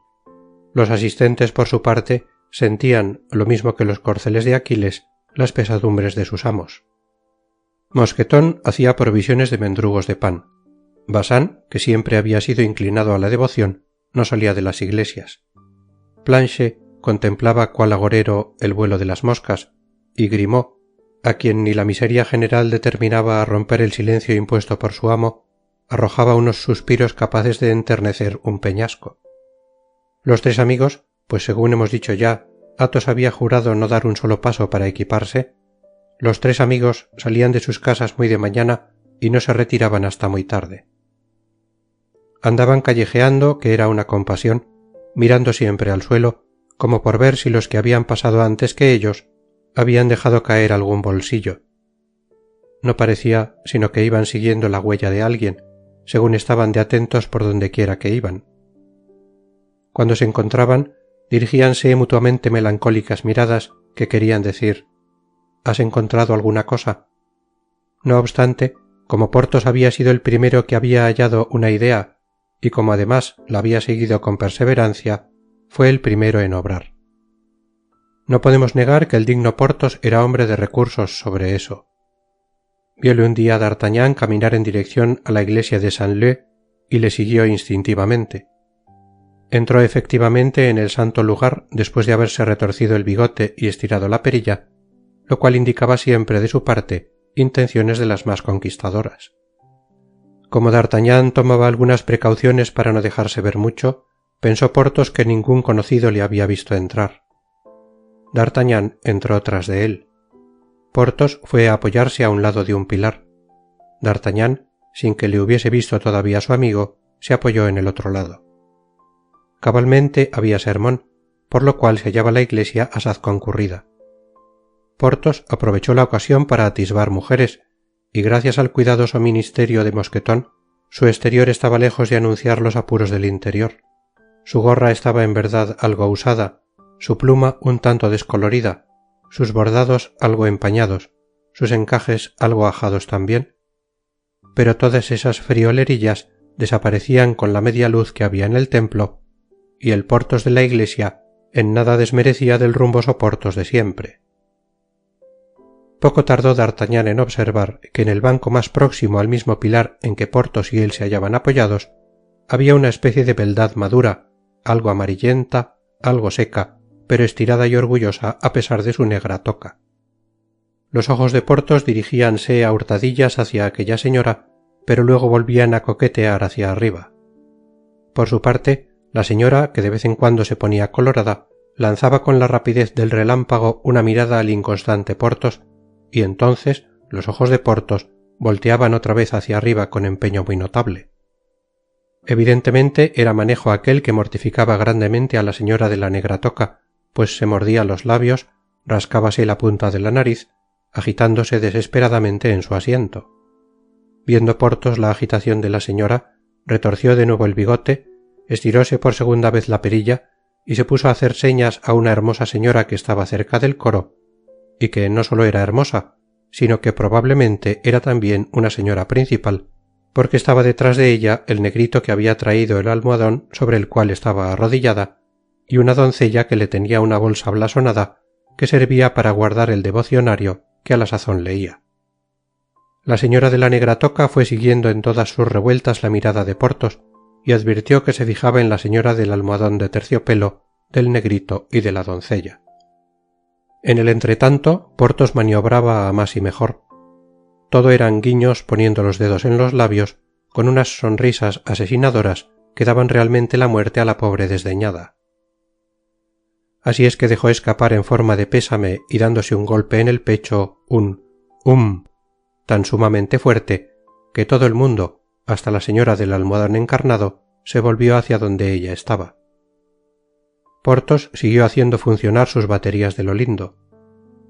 Los asistentes, por su parte, sentían, lo mismo que los corceles de Aquiles, las pesadumbres de sus amos. Mosqueton hacía provisiones de mendrugos de pan. Bacin, que siempre había sido inclinado a la devoción, no salía de las iglesias. Planchet contemplaba cual agorero el vuelo de las moscas, y Grimaud, a quien ni la miseria general determinaba a romper el silencio impuesto por su amo, arrojaba unos suspiros capaces de enternecer un peñasco. Los tres amigos, pues según hemos dicho ya, Athos había jurado no dar un solo paso para equiparse, los tres amigos salían de sus casas muy de mañana y no se retiraban hasta muy tarde. Andaban callejeando, que era una compasión, mirando siempre al suelo, como por ver si los que habían pasado antes que ellos habían dejado caer algún bolsillo. No parecía sino que iban siguiendo la huella de alguien, según estaban de atentos por donde quiera que iban. Cuando se encontraban, dirigíanse mutuamente melancólicas miradas que querían decir: «¿Has encontrado alguna cosa?». No obstante, como Porthos había sido el primero que había hallado una idea, y como además la había seguido con perseverancia, fue el primero en obrar. No podemos negar que el digno Porthos era hombre de recursos sobre eso. Viole un día D'Artagnan caminar en dirección a la iglesia de Saint-Leu y le siguió instintivamente. Entró efectivamente en el santo lugar después de haberse retorcido el bigote y estirado la perilla, lo cual indicaba siempre de su parte intenciones de las más conquistadoras. Como D'Artagnan tomaba algunas precauciones para no dejarse ver mucho, pensó Porthos que ningún conocido le había visto entrar. D'Artagnan entró tras de él. Porthos fue a apoyarse a un lado de un pilar. D'Artagnan, sin que le hubiese visto todavía su amigo, se apoyó en el otro lado. Cabalmente había sermón, por lo cual se hallaba la iglesia asaz concurrida. Porthos aprovechó la ocasión para atisbar mujeres, y gracias al cuidadoso ministerio de Mosqueton, su exterior estaba lejos de anunciar los apuros del interior. Su gorra estaba en verdad algo usada, su pluma un tanto descolorida, sus bordados algo empañados, sus encajes algo ajados también, pero todas esas friolerillas desaparecían con la media luz que había en el templo, y el Porthos de la iglesia en nada desmerecía del rumboso Porthos de siempre. Poco tardó D'Artagnan en observar que en el banco más próximo al mismo pilar en que Porthos y él se hallaban apoyados, había una especie de beldad madura, algo amarillenta, algo seca, pero estirada y orgullosa a pesar de su negra toca. Los ojos de Porthos dirigíanse a hurtadillas hacia aquella señora, pero luego volvían a coquetear hacia arriba. Por su parte, la señora, que de vez en cuando se ponía colorada, lanzaba con la rapidez del relámpago una mirada al inconstante Porthos, y entonces los ojos de Porthos volteaban otra vez hacia arriba con empeño muy notable. Evidentemente era manejo aquel que mortificaba grandemente a la señora de la negra toca, pues se mordía los labios, rascábase la punta de la nariz, agitándose desesperadamente en su asiento. Viendo Porthos la agitación de la señora, retorció de nuevo el bigote, estiróse por segunda vez la perilla y se puso a hacer señas a una hermosa señora que estaba cerca del coro, y que no solo era hermosa, sino que probablemente era también una señora principal, porque estaba detrás de ella el negrito que había traído el almohadón sobre el cual estaba arrodillada, y una doncella que le tenía una bolsa blasonada que servía para guardar el devocionario que a la sazón leía. La señora de la negra toca fue siguiendo en todas sus revueltas la mirada de Porthos y advirtió que se fijaba en la señora del almohadón de terciopelo, del negrito y de la doncella. En el entretanto, Porthos maniobraba a más y mejor. Todo eran guiños poniendo los dedos en los labios, con unas sonrisas asesinadoras que daban realmente la muerte a la pobre desdeñada. Así es que dejó escapar en forma de pésame y dándose un golpe en el pecho un tan sumamente fuerte que todo el mundo, hasta la señora del almohadón encarnado, se volvió hacia donde ella estaba. Porthos siguió haciendo funcionar sus baterías de lo lindo.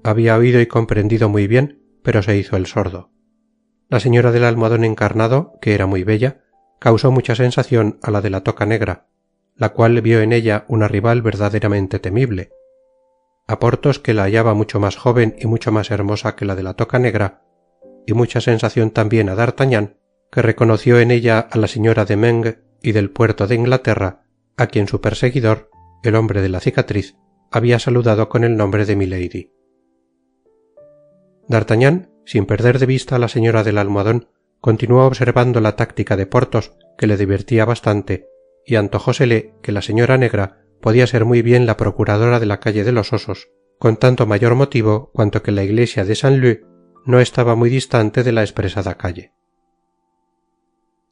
Había oído y comprendido muy bien, pero se hizo el sordo. La señora del almohadón encarnado, que era muy bella, causó mucha sensación a la de la toca negra, la cual vio en ella una rival verdaderamente temible. A Porthos, que la hallaba mucho más joven y mucho más hermosa que la de la toca negra, y mucha sensación también a D'Artagnan, que reconoció en ella a la señora de Meung y del puerto de Inglaterra, a quien su perseguidor, el hombre de la cicatriz, había saludado con el nombre de milady. D'Artagnan, sin perder de vista a la señora del almohadón, continuó observando la táctica de Porthos, que le divertía bastante, y antojósele que la señora negra podía ser muy bien la procuradora de la calle de los Osos, con tanto mayor motivo cuanto que la iglesia de Saint-Leu no estaba muy distante de la expresada calle.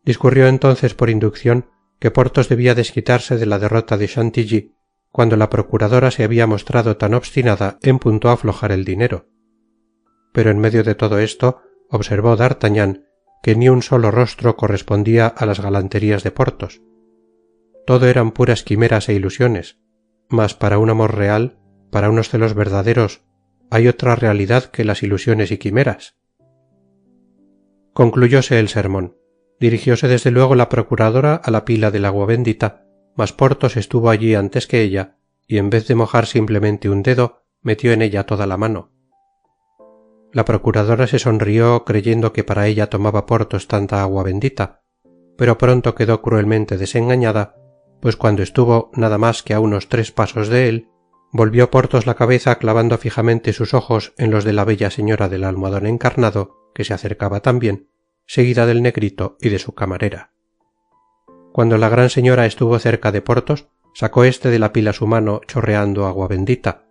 Discurrió entonces por inducción que Porthos debía desquitarse de la derrota de Chantilly, cuando la procuradora se había mostrado tan obstinada en punto a aflojar el dinero. Pero en medio de todo esto observó D'Artagnan que ni un solo rostro correspondía a las galanterías de Porthos. Todo eran puras quimeras e ilusiones, mas para un amor real, para unos celos verdaderos, ¿hay otra realidad que las ilusiones y quimeras? Concluyóse el sermón. Dirigióse desde luego la procuradora a la pila del agua bendita, mas Porthos estuvo allí antes que ella, y en vez de mojar simplemente un dedo, metió en ella toda la mano. La procuradora se sonrió creyendo que para ella tomaba Porthos tanta agua bendita, pero pronto quedó cruelmente desengañada, pues cuando estuvo nada más que a unos 3 pasos de él, volvió Porthos la cabeza clavando fijamente sus ojos en los de la bella señora del almohadón encarnado, que se acercaba también, seguida del negrito y de su camarera. Cuando la gran señora estuvo cerca de Porthos, sacó éste de la pila su mano chorreando agua bendita.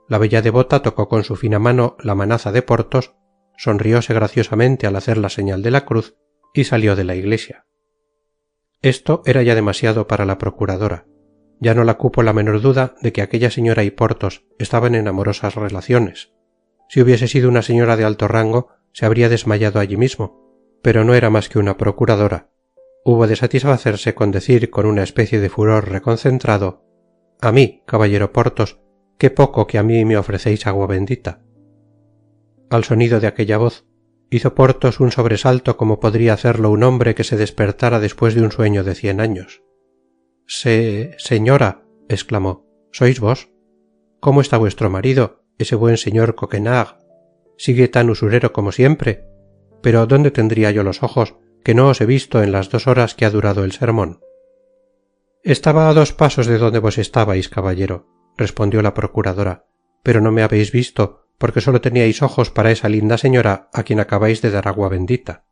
La bella devota tocó con su fina mano la manaza de Porthos, sonrióse graciosamente al hacer la señal de la cruz y salió de la iglesia. Esto era ya demasiado para la procuradora. Ya no la cupo la menor duda de que aquella señora y Porthos estaban en amorosas relaciones. Si hubiese sido una señora de alto rango, se habría desmayado allí mismo, pero no era más que una procuradora. Hubo de satisfacerse con decir con una especie de furor reconcentrado: «A mí, caballero Porthos, qué poco que a mí me ofrecéis agua bendita». Al sonido de aquella voz, hizo Porthos un sobresalto como podría hacerlo un hombre que se despertara después de un sueño de 100 años. Señora, exclamó, ¿sois vos? ¿cómo está vuestro marido, ese buen señor Coquenard? ¿Sigue tan usurero como siempre? Pero ¿dónde tendría yo los ojos, que no os he visto en las 2 horas que ha durado el sermón? Estaba a 2 pasos de donde vos estabais, caballero, respondió la procuradora, pero no me habéis visto, porque solo teníais ojos para esa linda señora a quien acabáis de dar agua bendita.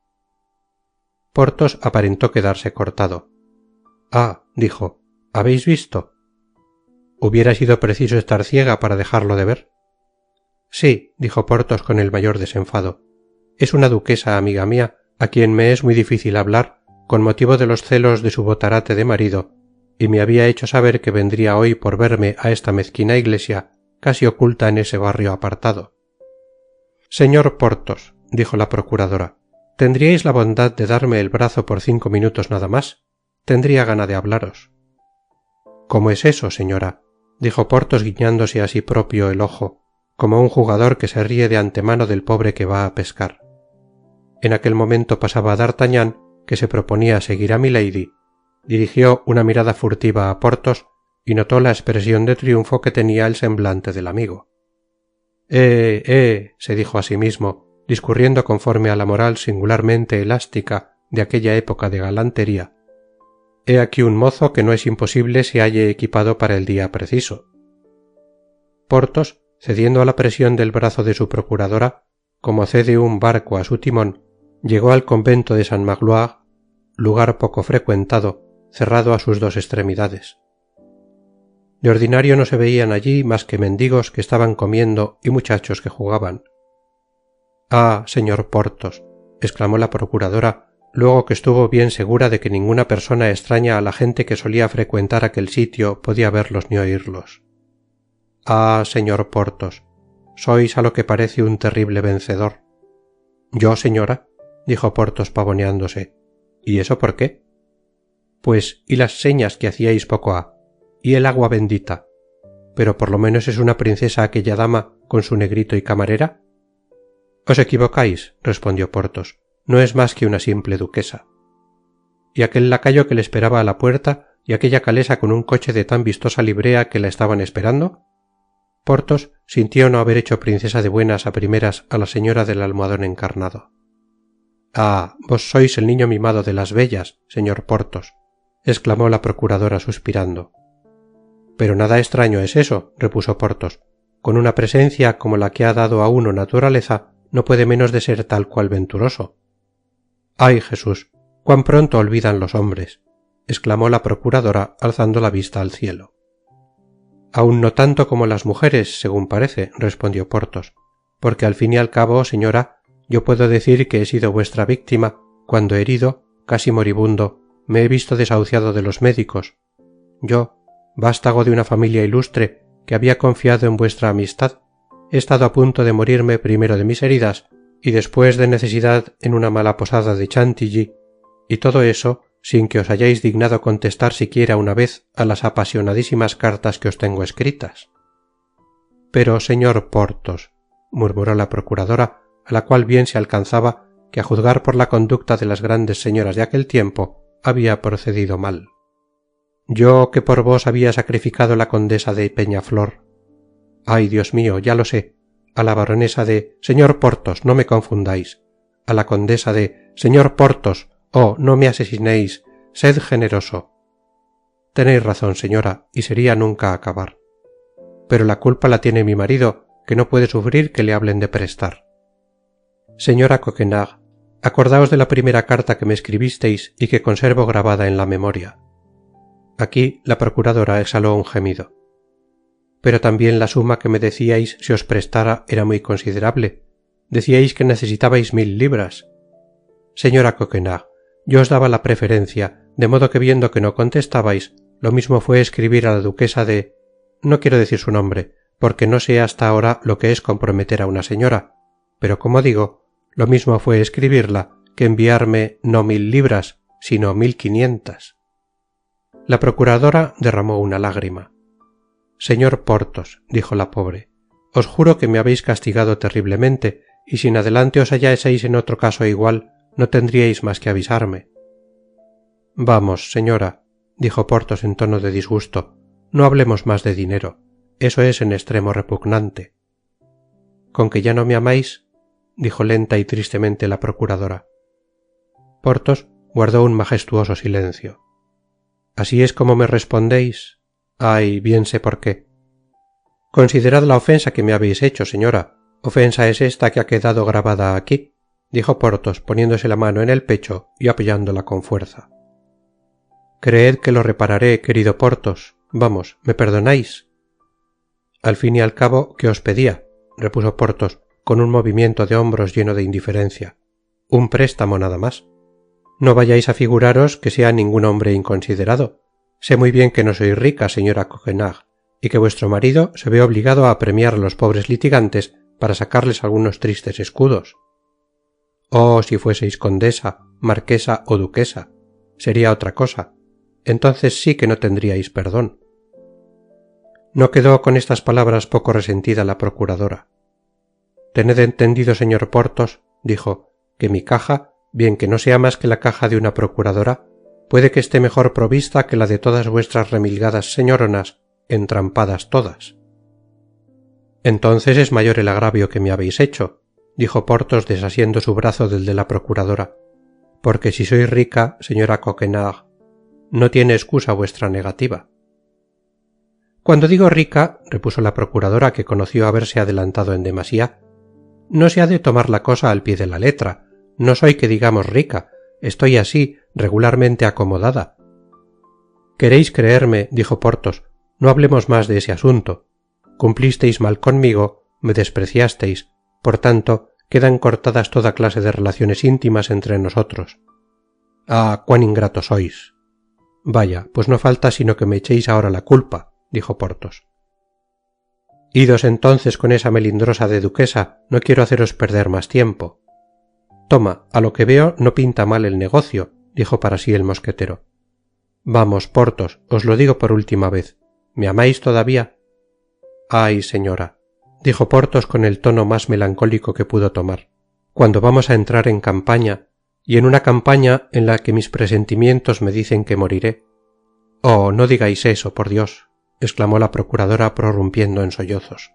Porthos aparentó quedarse cortado. Ah, dijo, ¿habéis visto? ¿Hubiera sido preciso estar ciega para dejarlo de ver? Sí, dijo Porthos con el mayor desenfado. Es una duquesa amiga mía, a quien me es muy difícil hablar, con motivo de los celos de su botarate de marido, y me había hecho saber que vendría hoy por verme a esta mezquina iglesia, casi oculta en ese barrio apartado. Señor Porthos, dijo la procuradora, ¿tendríais la bondad de darme el brazo por 5 minutos nada más? Tendría gana de hablaros. ¿Cómo es eso, señora? Dijo Porthos guiñándose a sí propio el ojo, como un jugador que se ríe de antemano del pobre que va a pescar. En aquel momento pasaba D'Artagnan, que se proponía seguir a Milady, dirigió una mirada furtiva a Porthos y notó la expresión de triunfo que tenía el semblante del amigo. Se dijo a sí mismo, discurriendo conforme a la moral singularmente elástica de aquella época de galantería. He aquí un mozo que no es imposible se halle equipado para el día preciso. Porthos, cediendo a la presión del brazo de su procuradora, como cede un barco a su timón, llegó al convento de Saint Magloire, lugar poco frecuentado, cerrado a sus 2 extremidades. De ordinario no se veían allí más que mendigos que estaban comiendo y muchachos que jugaban. Ah, señor Porthos, exclamó la procuradora, luego que estuvo bien segura de que ninguna persona extraña a la gente que solía frecuentar aquel sitio podía verlos ni oírlos. Ah, señor Porthos, sois a lo que parece un terrible vencedor. ¿Yo, señora? Dijo Porthos pavoneándose. ¿Y eso por qué? Pues, ¿y las señas que hacíais poco ha? ¿Y el agua bendita? ¿Pero por lo menos es una princesa aquella dama con su negrito y camarera? Os equivocáis, respondió Porthos. No es más que una simple duquesa. ¿Y aquel lacayo que le esperaba a la puerta y aquella calesa con un coche de tan vistosa librea que la estaban esperando? Porthos sintió no haber hecho princesa de buenas a primeras a la señora del almohadón encarnado. Ah, vos sois el niño mimado de las bellas, señor Porthos, exclamó la procuradora suspirando. Pero nada extraño es eso, repuso Porthos. Con una presencia como la que ha dado a uno naturaleza, no puede menos de ser tal cual venturoso. ¡Ay, Jesús! ¡Cuán pronto olvidan los hombres! exclamó la procuradora alzando la vista al cielo. Aún no tanto como las mujeres, según parece, respondió Porthos, porque al fin y al cabo, señora, yo puedo decir que he sido vuestra víctima cuando herido, casi moribundo, me he visto desahuciado de los médicos. Yo, vástago de una familia ilustre, que había confiado en vuestra amistad, he estado a punto de morirme primero de mis heridas y después de necesidad en una mala posada de Chantilly, y todo eso sin que os hayáis dignado contestar siquiera una vez a las apasionadísimas cartas que os tengo escritas. Pero, señor Porthos, murmuró la procuradora, a la cual bien se alcanzaba que a juzgar por la conducta de las grandes señoras de aquel tiempo había procedido mal. Yo que por vos había sacrificado la condesa de Peñaflor. Ay, Dios mío, ya lo sé. A la baronesa de... Señor Porthos, no me confundáis. A la condesa de... Señor Porthos, oh, no me asesinéis. Sed generoso. Tenéis razón, señora, y sería nunca acabar. Pero la culpa la tiene mi marido, que no puede sufrir que le hablen de prestar. Señora Coquenard, acordaos de la primera carta que me escribisteis y que conservo grabada en la memoria. Aquí la procuradora exhaló un gemido. Pero también la suma que me decíais se os prestara era muy considerable. Decíais que necesitabais 1000 libras. Señora Coquenard, yo os daba la preferencia, de modo que viendo que no contestabais, lo mismo fue escribir a la duquesa de... No quiero decir su nombre, porque no sé hasta ahora lo que es comprometer a una señora, pero como digo, lo mismo fue escribirla que enviarme no 1000 libras, sino 1500. La procuradora derramó una lágrima. Señor Porthos, dijo la pobre, os juro que me habéis castigado terriblemente, y si en adelante os hallaseis en otro caso igual, no tendríais más que avisarme. Vamos, señora, dijo Porthos en tono de disgusto, no hablemos más de dinero. eso es en extremo repugnante. ¿Con que ya no me amáis? Dijo lenta y tristemente la procuradora. Porthos guardó un majestuoso silencio. ¿Así es como me respondéis? Ay, bien sé por qué. Considerad la ofensa que me habéis hecho, señora. Ofensa es esta que ha quedado grabada aquí, dijo Porthos poniéndose la mano en el pecho y apoyándola con fuerza. Creed que lo repararé, querido Porthos. Vamos, ¿me perdonáis? Al fin y al cabo, ¿qué os pedía? Repuso Porthos con un movimiento de hombros lleno de indiferencia. Un préstamo nada más. No vayáis a figuraros que sea ningún hombre inconsiderado. Sé muy bien que no sois rica, señora Coquenard, y que vuestro marido se ve obligado a apremiar a los pobres litigantes para sacarles algunos tristes escudos. Oh, si fueseis condesa, marquesa o duquesa, sería otra cosa. Entonces sí que no tendríais perdón. No quedó con estas palabras poco resentida la procuradora. Tened entendido, señor Porthos, dijo, que mi caja, bien que no sea más que la caja de una procuradora, puede que esté mejor provista que la de todas vuestras remilgadas señoronas, entrampadas todas. Entonces es mayor el agravio que me habéis hecho, dijo Porthos desasiendo su brazo del de la procuradora, porque si sois rica, señora Coquenard, no tiene excusa vuestra negativa. Cuando digo rica, repuso la procuradora, que conoció haberse adelantado en demasía, no se ha de tomar la cosa al pie de la letra. No soy que digamos rica, estoy así, regularmente acomodada. Queréis creerme, dijo Porthos, no hablemos más de ese asunto. Cumplisteis mal conmigo, me despreciasteis, por tanto, quedan cortadas toda clase de relaciones íntimas entre nosotros. Ah, cuán ingrato sois. Vaya, pues no falta sino que me echéis ahora la culpa, dijo Porthos. Idos entonces con esa melindrosa de duquesa, no quiero haceros perder más tiempo. Toma, a lo que veo no pinta mal el negocio, dijo para sí el mosquetero. Vamos, Porthos, os lo digo por última vez. ¿Me amáis todavía? Ay, señora, dijo Porthos con el tono más melancólico que pudo tomar, cuando vamos a entrar en campaña, y en una campaña en la que mis presentimientos me dicen que moriré. Oh, no digáis eso, por Dios, exclamó la procuradora prorrumpiendo en sollozos.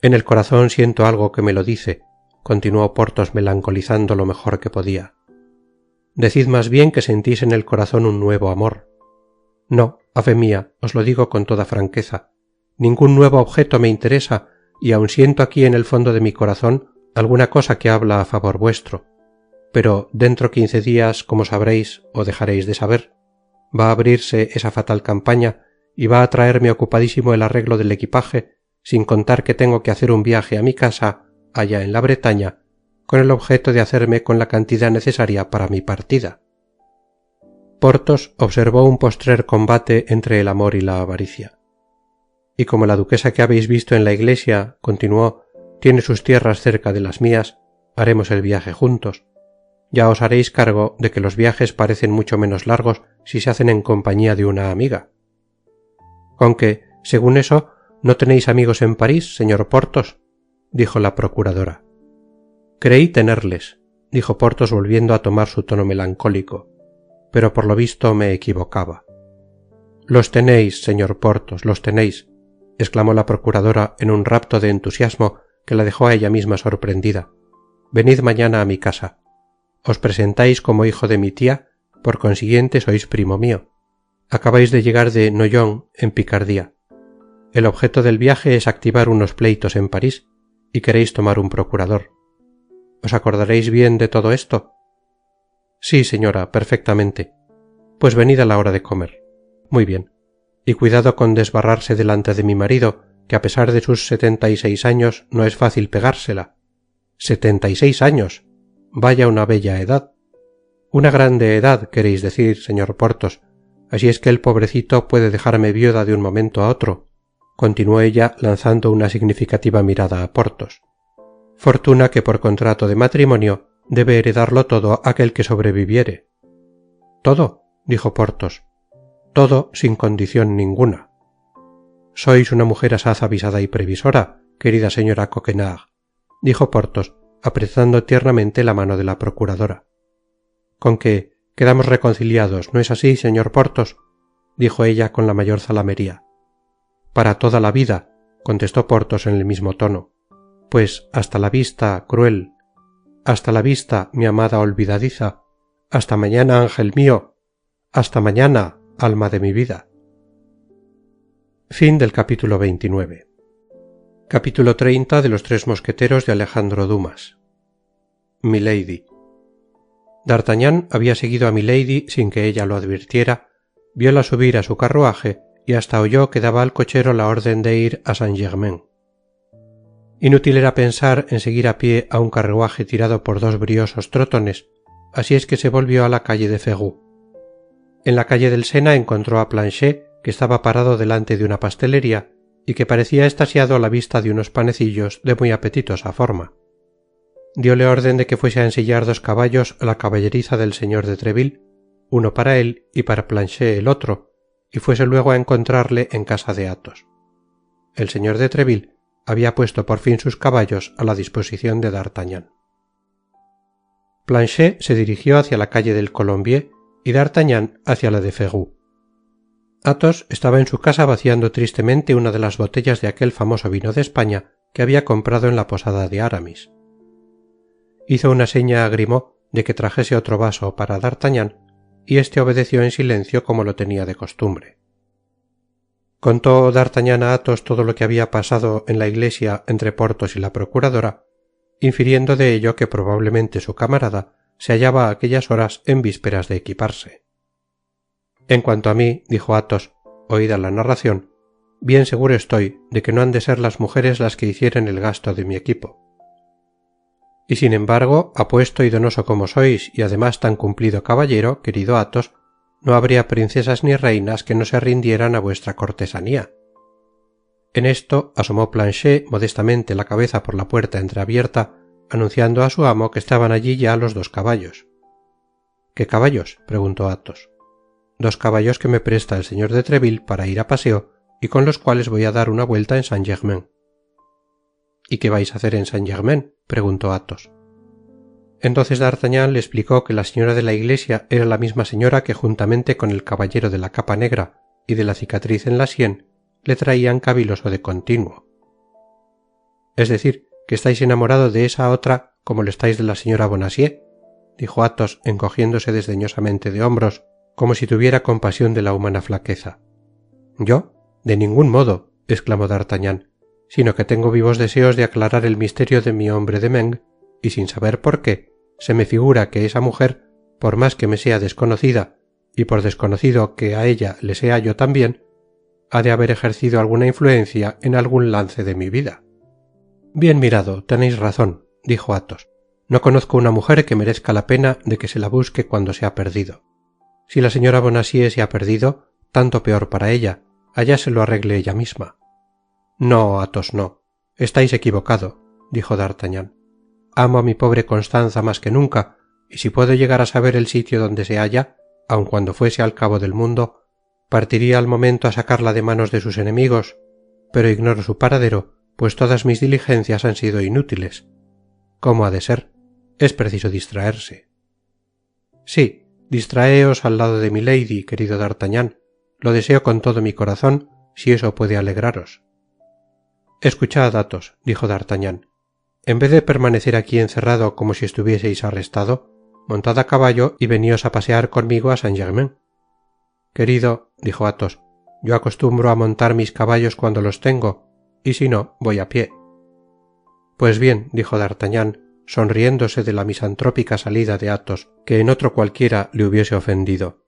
En el corazón siento algo que me lo dice, continuó Porthos melancolizando lo mejor que podía. Decid más bien que sentís en el corazón un nuevo amor. No, a fe mía, os lo digo con toda franqueza, ningún nuevo objeto me interesa, y aun siento aquí en el fondo de mi corazón alguna cosa que habla a favor vuestro. Pero dentro 15 días, como sabréis o dejaréis de saber, va a abrirse esa fatal campaña y va a traerme ocupadísimo el arreglo del equipaje, sin contar que tengo que hacer un viaje a mi casa, allá en la Bretaña, con el objeto de hacerme con la cantidad necesaria para mi partida. Porthos observó un postrer combate entre el amor y la avaricia. Y como la duquesa que habéis visto en la iglesia, continuó, tiene sus tierras cerca de las mías, haremos el viaje juntos. Ya os haréis cargo de que los viajes parecen mucho menos largos si se hacen en compañía de una amiga. Con que, según eso, ¿no tenéis amigos en París, señor Porthos?, dijo la procuradora. Creí tenerles, dijo Porthos volviendo a tomar su tono melancólico, pero por lo visto me equivocaba. Los tenéis, señor Porthos, los tenéis, exclamó la procuradora en un rapto de entusiasmo que la dejó a ella misma sorprendida. Venid mañana a mi casa. Os presentáis como hijo de mi tía, por consiguiente sois primo mío. Acabáis de llegar de Noyon, en Picardía. El objeto del viaje es activar unos pleitos en París, y queréis tomar un procurador. ¿Os acordaréis bien de todo esto? Sí, señora, perfectamente. Pues venid a la hora de comer. Muy bien. Y cuidado con desbarrarse delante de mi marido, que a pesar de sus 76 años no es fácil pegársela. 76 años. Vaya una bella edad. Una grande edad, queréis decir, señor Porthos. Así es que el pobrecito puede dejarme viuda de un momento a otro, continuó ella lanzando una significativa mirada a Porthos. Fortuna que por contrato de matrimonio debe heredarlo todo aquel que sobreviviere. ¿Todo?, dijo Porthos. Todo sin condición ninguna. Sois una mujer asaz avisada y previsora, querida señora Coquenard, dijo Porthos, apretando tiernamente la mano de la procuradora. Con que quedamos reconciliados, ¿no es así, señor Porthos?, dijo ella con la mayor zalamería. Para toda la vida, contestó Porthos en el mismo tono. Pues hasta la vista, cruel. Hasta la vista, mi amada olvidadiza. Hasta mañana, ángel mío. Hasta mañana, alma de mi vida. Fin del capítulo 29. Capítulo 30 de Los Tres Mosqueteros de Alejandro Dumas. Milady. D'Artagnan había seguido a Milady sin que ella lo advirtiera, vióla subir a su carruaje y hasta oyó que daba al cochero la orden de ir a Saint-Germain. Inútil era pensar en seguir a pie a un carruaje tirado por dos briosos trotones, así es que se volvió a la calle de Ferou. En la calle del Sena encontró a Planchet, que estaba parado delante de una pastelería y que parecía extasiado a la vista de unos panecillos de muy apetitosa forma. Diole orden de que fuese a ensillar dos caballos a la caballeriza del señor de Treville, uno para él y para Planchet el otro, y fuese luego a encontrarle en casa de Athos. El señor de Treville había puesto por fin sus caballos a la disposición de D'Artagnan. Planchet se dirigió hacia la calle del Colombier y D'Artagnan hacia la de Ferou. Athos estaba en su casa vaciando tristemente una de las botellas de aquel famoso vino de España que había comprado en la posada de Aramis. Hizo una seña a Grimaud de que trajese otro vaso para D'Artagnan, y éste obedeció en silencio como lo tenía de costumbre. Contó D'Artagnan a Athos todo lo que había pasado en la iglesia entre Porthos y la procuradora, infiriendo de ello que probablemente su camarada se hallaba a aquellas horas en vísperas de equiparse. En cuanto a mí, dijo Athos, oída la narración, bien seguro estoy de que no han de ser las mujeres las que hicieren el gasto de mi equipo. Y sin embargo, apuesto y donoso como sois y además tan cumplido caballero, querido Athos, no habría princesas ni reinas que no se rindieran a vuestra cortesanía. En esto asomó Planchet modestamente la cabeza por la puerta entreabierta, anunciando a su amo que estaban allí ya los dos caballos. ¿Qué caballos?, preguntó Athos. Dos caballos que me presta el señor de Treville para ir a paseo y con los cuales voy a dar una vuelta en Saint-Germain. ¿Y qué vais a hacer en Saint-Germain?, preguntó Athos. Entonces D'Artagnan le explicó que la señora de la iglesia era la misma señora que juntamente con el caballero de la capa negra y de la cicatriz en la sien le traían caviloso de continuo. Es decir, que estáis enamorado de esa otra como lo estáis de la señora Bonacieux, dijo Athos encogiéndose desdeñosamente de hombros, como si tuviera compasión de la humana flaqueza. ¿Yo? De ningún modo, exclamó D'Artagnan, sino que tengo vivos deseos de aclarar el misterio de mi hombre de Meung, y sin saber por qué, se me figura que esa mujer, por más que me sea desconocida, y por desconocido que a ella le sea yo también, ha de haber ejercido alguna influencia en algún lance de mi vida. Bien mirado, tenéis razón, dijo Athos. No conozco una mujer que merezca la pena de que se la busque cuando se ha perdido. Si la señora Bonacieux se ha perdido, tanto peor para ella, allá se lo arregle ella misma. No, Athos, no. Estáis equivocado, dijo D'Artagnan. Amo a mi pobre Constanza más que nunca, y si puedo llegar a saber el sitio donde se halla, aun cuando fuese al cabo del mundo, partiría al momento a sacarla de manos de sus enemigos, pero ignoro su paradero, pues todas mis diligencias han sido inútiles. ¿Cómo ha de ser? Es preciso distraerse. Sí, distraeos al lado de Milady, querido D'Artagnan. Lo deseo con todo mi corazón, si eso puede alegraros. Escuchad, Athos, dijo D'Artagnan. En vez de permanecer aquí encerrado como si estuvieseis arrestado, montad a caballo y veníos a pasear conmigo a Saint-Germain. Querido, dijo Athos, yo acostumbro a montar mis caballos cuando los tengo, y si no, voy a pie. Pues bien, dijo D'Artagnan, sonriéndose de la misantrópica salida de Athos, que en otro cualquiera le hubiese ofendido.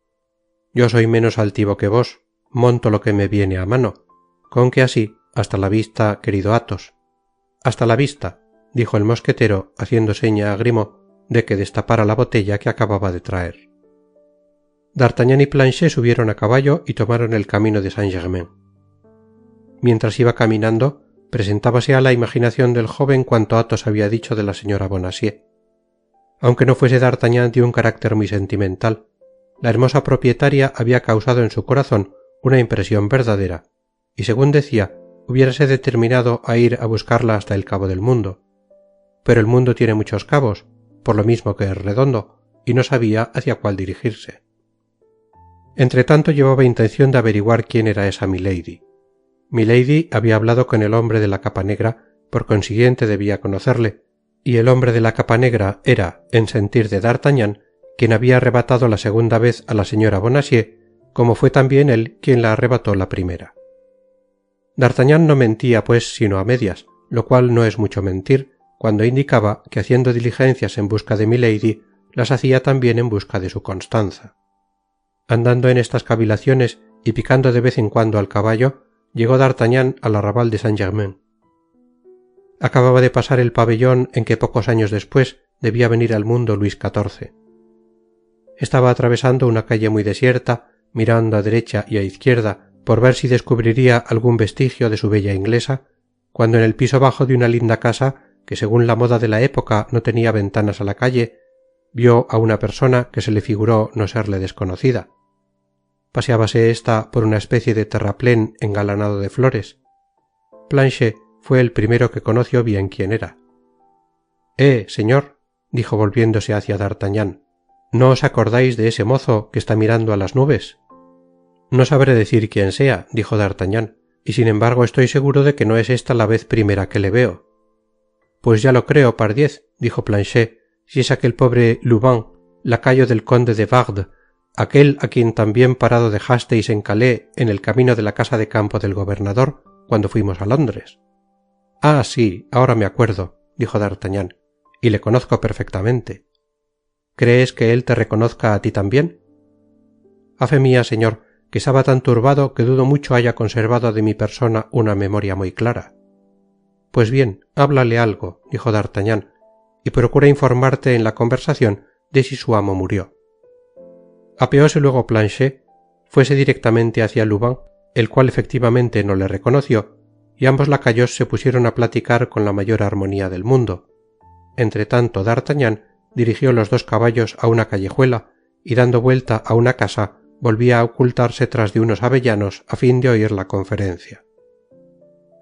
Yo soy menos altivo que vos, monto lo que me viene a mano, con que así, hasta la vista, querido Athos. Hasta la vista, dijo el mosquetero, haciendo seña a Grimaud de que destapara la botella que acababa de traer. D'Artagnan y Planchet subieron a caballo y tomaron el camino de Saint-Germain. Mientras iba caminando, presentábase a la imaginación del joven cuanto Athos había dicho de la señora Bonacieux. Aunque no fuese D'Artagnan de un carácter muy sentimental, la hermosa propietaria había causado en su corazón una impresión verdadera, y según decía, hubiérase determinado a ir a buscarla hasta el cabo del mundo. Pero el mundo tiene muchos cabos, por lo mismo que es redondo, y no sabía hacia cuál dirigirse. Entretanto llevaba intención de averiguar quién era esa Milady. Milady había hablado con el hombre de la capa negra, por consiguiente debía conocerle, y el hombre de la capa negra era, en sentir de D'Artagnan, quien había arrebatado la segunda vez a la señora Bonacieux, como fue también él quien la arrebató la primera. D'Artagnan no mentía, pues, sino a medias, lo cual no es mucho mentir, cuando indicaba que haciendo diligencias en busca de Milady, las hacía también en busca de su Constanza. Andando en estas cavilaciones y picando de vez en cuando al caballo, llegó D'Artagnan al arrabal de Saint-Germain. Acababa de pasar el pabellón en que pocos años después debía venir al mundo Luis XIV. Estaba atravesando una calle muy desierta, mirando a derecha y a izquierda por ver si descubriría algún vestigio de su bella inglesa, cuando en el piso bajo de una linda casa, que según la moda de la época no tenía ventanas a la calle, vio a una persona que se le figuró no serle desconocida. Paseábase ésta por una especie de terraplén engalanado de flores. Planchet fue el primero que conoció bien quién era. Señor, dijo volviéndose hacia D'Artagnan, ¿no os acordáis de ese mozo que está mirando a las nubes? No sabré decir quién sea, dijo D'Artagnan, y sin embargo estoy seguro de que no es esta la vez primera que le veo. Pues ya lo creo, pardiez, dijo Planchet, si es aquel pobre Lubin, lacayo del conde de Wardes, aquel a quien también parado dejasteis en Calais en el camino de la casa de campo del gobernador, cuando fuimos a Londres. Ah, sí, ahora me acuerdo, dijo D'Artagnan, y le conozco perfectamente. ¿Crees que él te reconozca a ti también? A fe mía, señor, que estaba tan turbado que dudo mucho haya conservado de mi persona una memoria muy clara. Pues bien, háblale algo, dijo D'Artagnan, y procura informarte en la conversación de si su amo murió. Apeóse luego Planchet, fuese directamente hacia Lubin, el cual efectivamente no le reconoció, y ambos lacayos se pusieron a platicar con la mayor armonía del mundo. Entretanto D'Artagnan dirigió los dos caballos a una callejuela y dando vuelta a una casa volvía a ocultarse tras de unos avellanos a fin de oír la conferencia.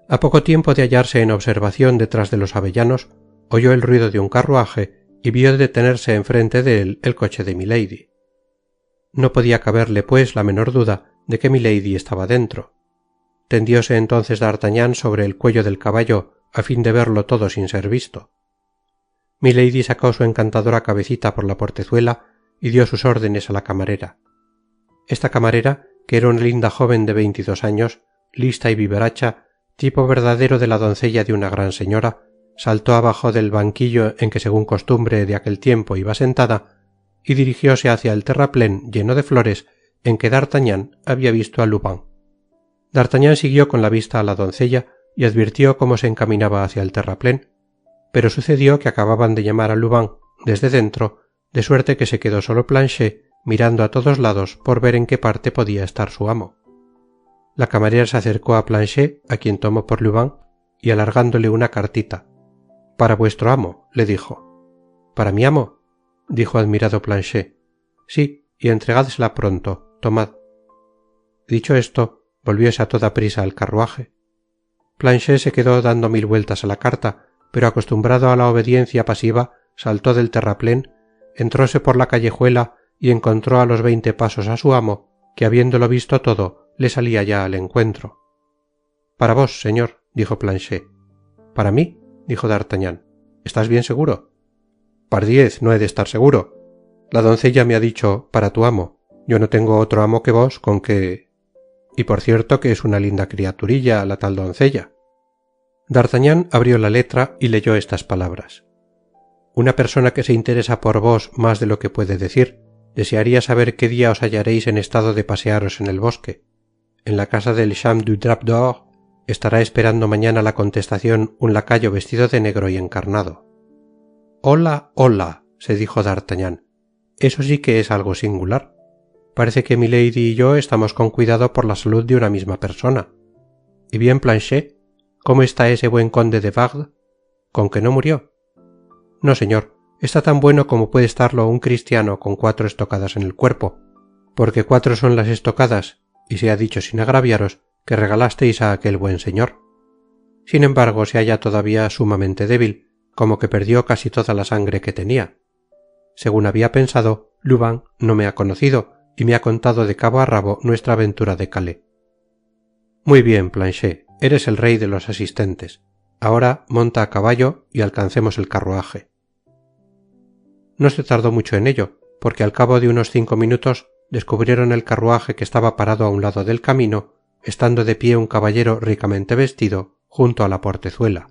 A poco tiempo de hallarse en observación detrás de los avellanos, oyó el ruido de un carruaje y vio detenerse enfrente de él el coche de Milady. No podía caberle, pues, la menor duda de que Milady estaba dentro. Tendióse entonces D'Artagnan sobre el cuello del caballo a fin de verlo todo sin ser visto. Milady sacó su encantadora cabecita por la portezuela y dio sus órdenes a la camarera. Esta camarera, que era una linda joven de 22 años, lista y vivaracha, tipo verdadero de la doncella de una gran señora, saltó abajo del banquillo en que según costumbre de aquel tiempo iba sentada, y dirigióse hacia el terraplén lleno de flores en que D'Artagnan había visto a Lubin. D'Artagnan siguió con la vista a la doncella y advirtió cómo se encaminaba hacia el terraplén, pero sucedió que acababan de llamar a Lubin desde dentro, de suerte que se quedó solo Planchet mirando a todos lados por ver en qué parte podía estar su amo. La camarera se acercó a Planchet, a quien tomó por Lubin, y alargándole una cartita. «Para vuestro amo», le dijo. «¿Para mi amo?», dijo admirado Planchet. «Sí, y entregádsela pronto, tomad». Dicho esto, volvióse a toda prisa al carruaje. Planchet se quedó dando 1000 vueltas a la carta, pero acostumbrado a la obediencia pasiva, saltó del terraplén, entróse por la callejuela y encontró a los 20 pasos a su amo, que habiéndolo visto todo, le salía ya al encuentro. «Para vos, señor», dijo Planchet. «¿Para mí?», dijo D'Artagnan. «¿Estás bien seguro?» «Pardiez, no he de estar seguro. La doncella me ha dicho, para tu amo. Yo no tengo otro amo que vos, con que... Y por cierto que es una linda criaturilla la tal doncella». D'Artagnan abrió la letra y leyó estas palabras. «Una persona que se interesa por vos más de lo que puede decir, desearía saber qué día os hallaréis en estado de pasearos en el bosque. En la casa del Champ du Drap d'Or estará esperando mañana la contestación un lacayo vestido de negro y encarnado». «Hola, hola», se dijo D'Artagnan. «Eso sí que es algo singular. Parece que Milady y yo estamos con cuidado por la salud de una misma persona. ¿Y bien, Planchet? ¿Cómo está ese buen conde de Wardes? ¿Con que no murió?» «No, señor, está tan bueno como puede estarlo un cristiano con 4 estocadas en el cuerpo, porque 4 son las estocadas, y sea dicho sin agraviaros, que regalasteis a aquel buen señor. Sin embargo, se halla todavía sumamente débil, como que perdió casi toda la sangre que tenía. Según había pensado, Lubin no me ha conocido y me ha contado de cabo a rabo nuestra aventura de Calais». Muy bien, Planchet, eres el rey de los asistentes. Ahora monta a caballo y alcancemos el carruaje. No se tardó mucho en ello, porque al cabo de unos 5 minutos descubrieron el carruaje que estaba parado a un lado del camino, estando de pie un caballero ricamente vestido junto a la portezuela.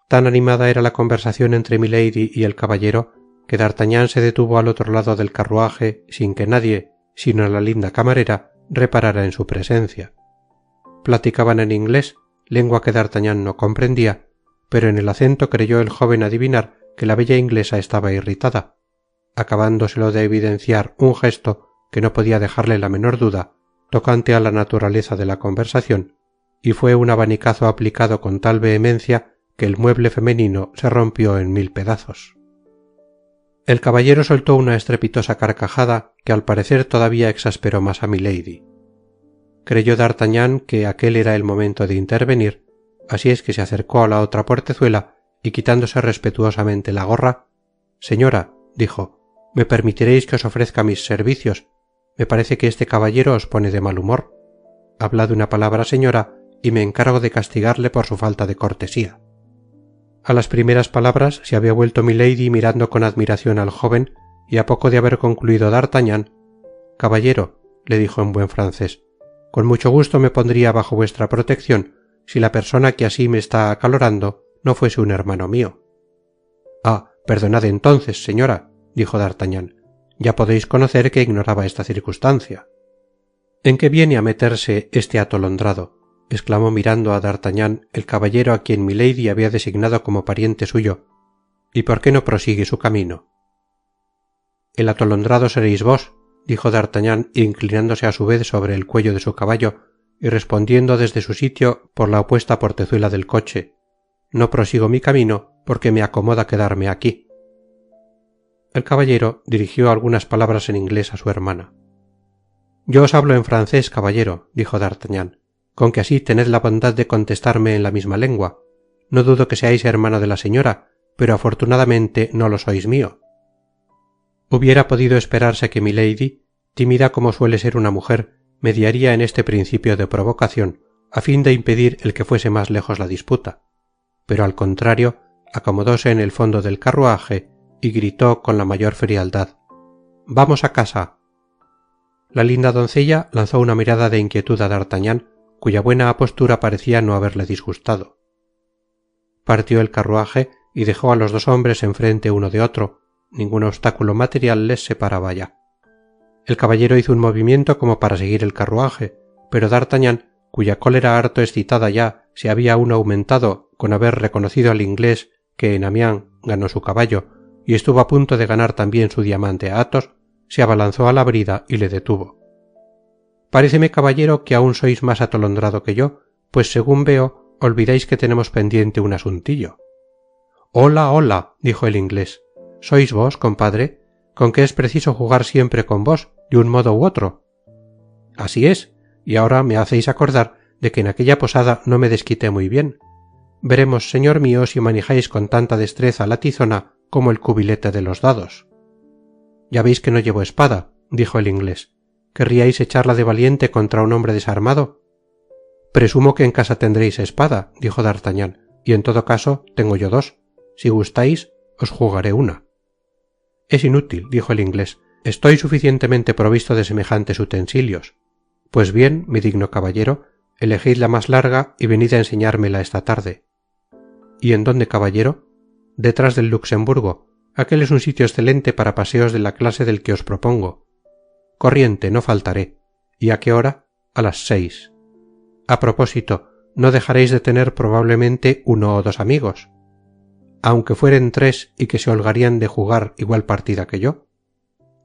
Tan animada era la conversación entre milady y el caballero que D'Artagnan se detuvo al otro lado del carruaje sin que nadie, sino la linda camarera, reparara en su presencia. Platicaban en inglés, lengua que D'Artagnan no comprendía, pero en el acento creyó el joven adivinar que la bella inglesa estaba irritada, acabándoselo de evidenciar un gesto que no podía dejarle la menor duda tocante a la naturaleza de la conversación, y fue un abanicazo aplicado con tal vehemencia que el mueble femenino se rompió en 1000 pedazos. El caballero soltó una estrepitosa carcajada que al parecer todavía exasperó más a milady. Creyó D'Artagnan que aquel era el momento de intervenir, así es que se acercó a la otra portezuela y quitándose respetuosamente la gorra: «Señora», dijo, «me permitiréis que os ofrezca mis servicios. Me parece que este caballero os pone de mal humor. Hablad una palabra, señora, y me encargo de castigarle por su falta de cortesía». A las primeras palabras se había vuelto milady mirando con admiración al joven, y a poco de haber concluido D'Artagnan: «Caballero», le dijo en buen francés, «con mucho gusto me pondría bajo vuestra protección si la persona que así me está acalorando no fuese un hermano mío». «Ah, perdonad entonces, señora», dijo D'Artagnan, «ya podéis conocer que ignoraba esta circunstancia». «¿En qué viene a meterse este atolondrado?», exclamó mirando a D'Artagnan el caballero a quien milady había designado como pariente suyo, «¿y por qué no prosigue su camino?» «El atolondrado seréis vos», dijo D'Artagnan inclinándose a su vez sobre el cuello de su caballo y respondiendo desde su sitio por la opuesta portezuela del coche: «No prosigo mi camino porque me acomoda quedarme aquí». El caballero dirigió algunas palabras en inglés a su hermana. «Yo os hablo en francés, caballero», dijo D'Artagnan, «con que así tened la bondad de contestarme en la misma lengua. No dudo que seáis hermano de la señora, pero afortunadamente no lo sois mío». Hubiera podido esperarse que milady, tímida como suele ser una mujer, mediaría en este principio de provocación, a fin de impedir el que fuese más lejos la disputa, pero al contrario, acomodóse en el fondo del carruaje y gritó con la mayor frialdad: «¡Vamos a casa!». La linda doncella lanzó una mirada de inquietud a D'Artagnan, cuya buena apostura parecía no haberle disgustado. Partió el carruaje y dejó a los dos hombres enfrente uno de otro. Ningún obstáculo material les separaba ya. El caballero hizo un movimiento como para seguir el carruaje, pero D'Artagnan, cuya cólera harto excitada ya se había aún aumentado con haber reconocido al inglés que en Amiens ganó su caballo y estuvo a punto de ganar también su diamante a Athos, se abalanzó a la brida y le detuvo. «Paréceme, caballero, que aún sois más atolondrado que yo, pues según veo, olvidáis que tenemos pendiente un asuntillo». «Hola, hola», dijo el inglés, «¿sois vos, compadre? ¿Con qué es preciso jugar siempre con vos, de un modo u otro?» «Así es, y ahora me hacéis acordar de que en aquella posada no me desquité muy bien. Veremos, señor mío, si manejáis con tanta destreza la tizona como el cubilete de los dados». «Ya veis que no llevo espada», dijo el inglés. «¿Querríais echarla de valiente contra un hombre desarmado?» «Presumo que en casa tendréis espada», dijo D'Artagnan, «y en todo caso tengo yo dos. Si gustáis, os jugaré una». «Es inútil», dijo el inglés, «estoy suficientemente provisto de semejantes utensilios. Pues bien, mi digno caballero, elegid la más larga y venid a enseñármela esta tarde». «¿Y en dónde, caballero?» «Detrás del Luxemburgo. Aquel es un sitio excelente para paseos de la clase del que os propongo. Corriente, no faltaré. ¿Y a qué hora? A las 6. A propósito, ¿no dejaréis de tener probablemente 1 o 2 amigos? Aunque fueren 3 y que se holgarían de jugar igual partida que yo.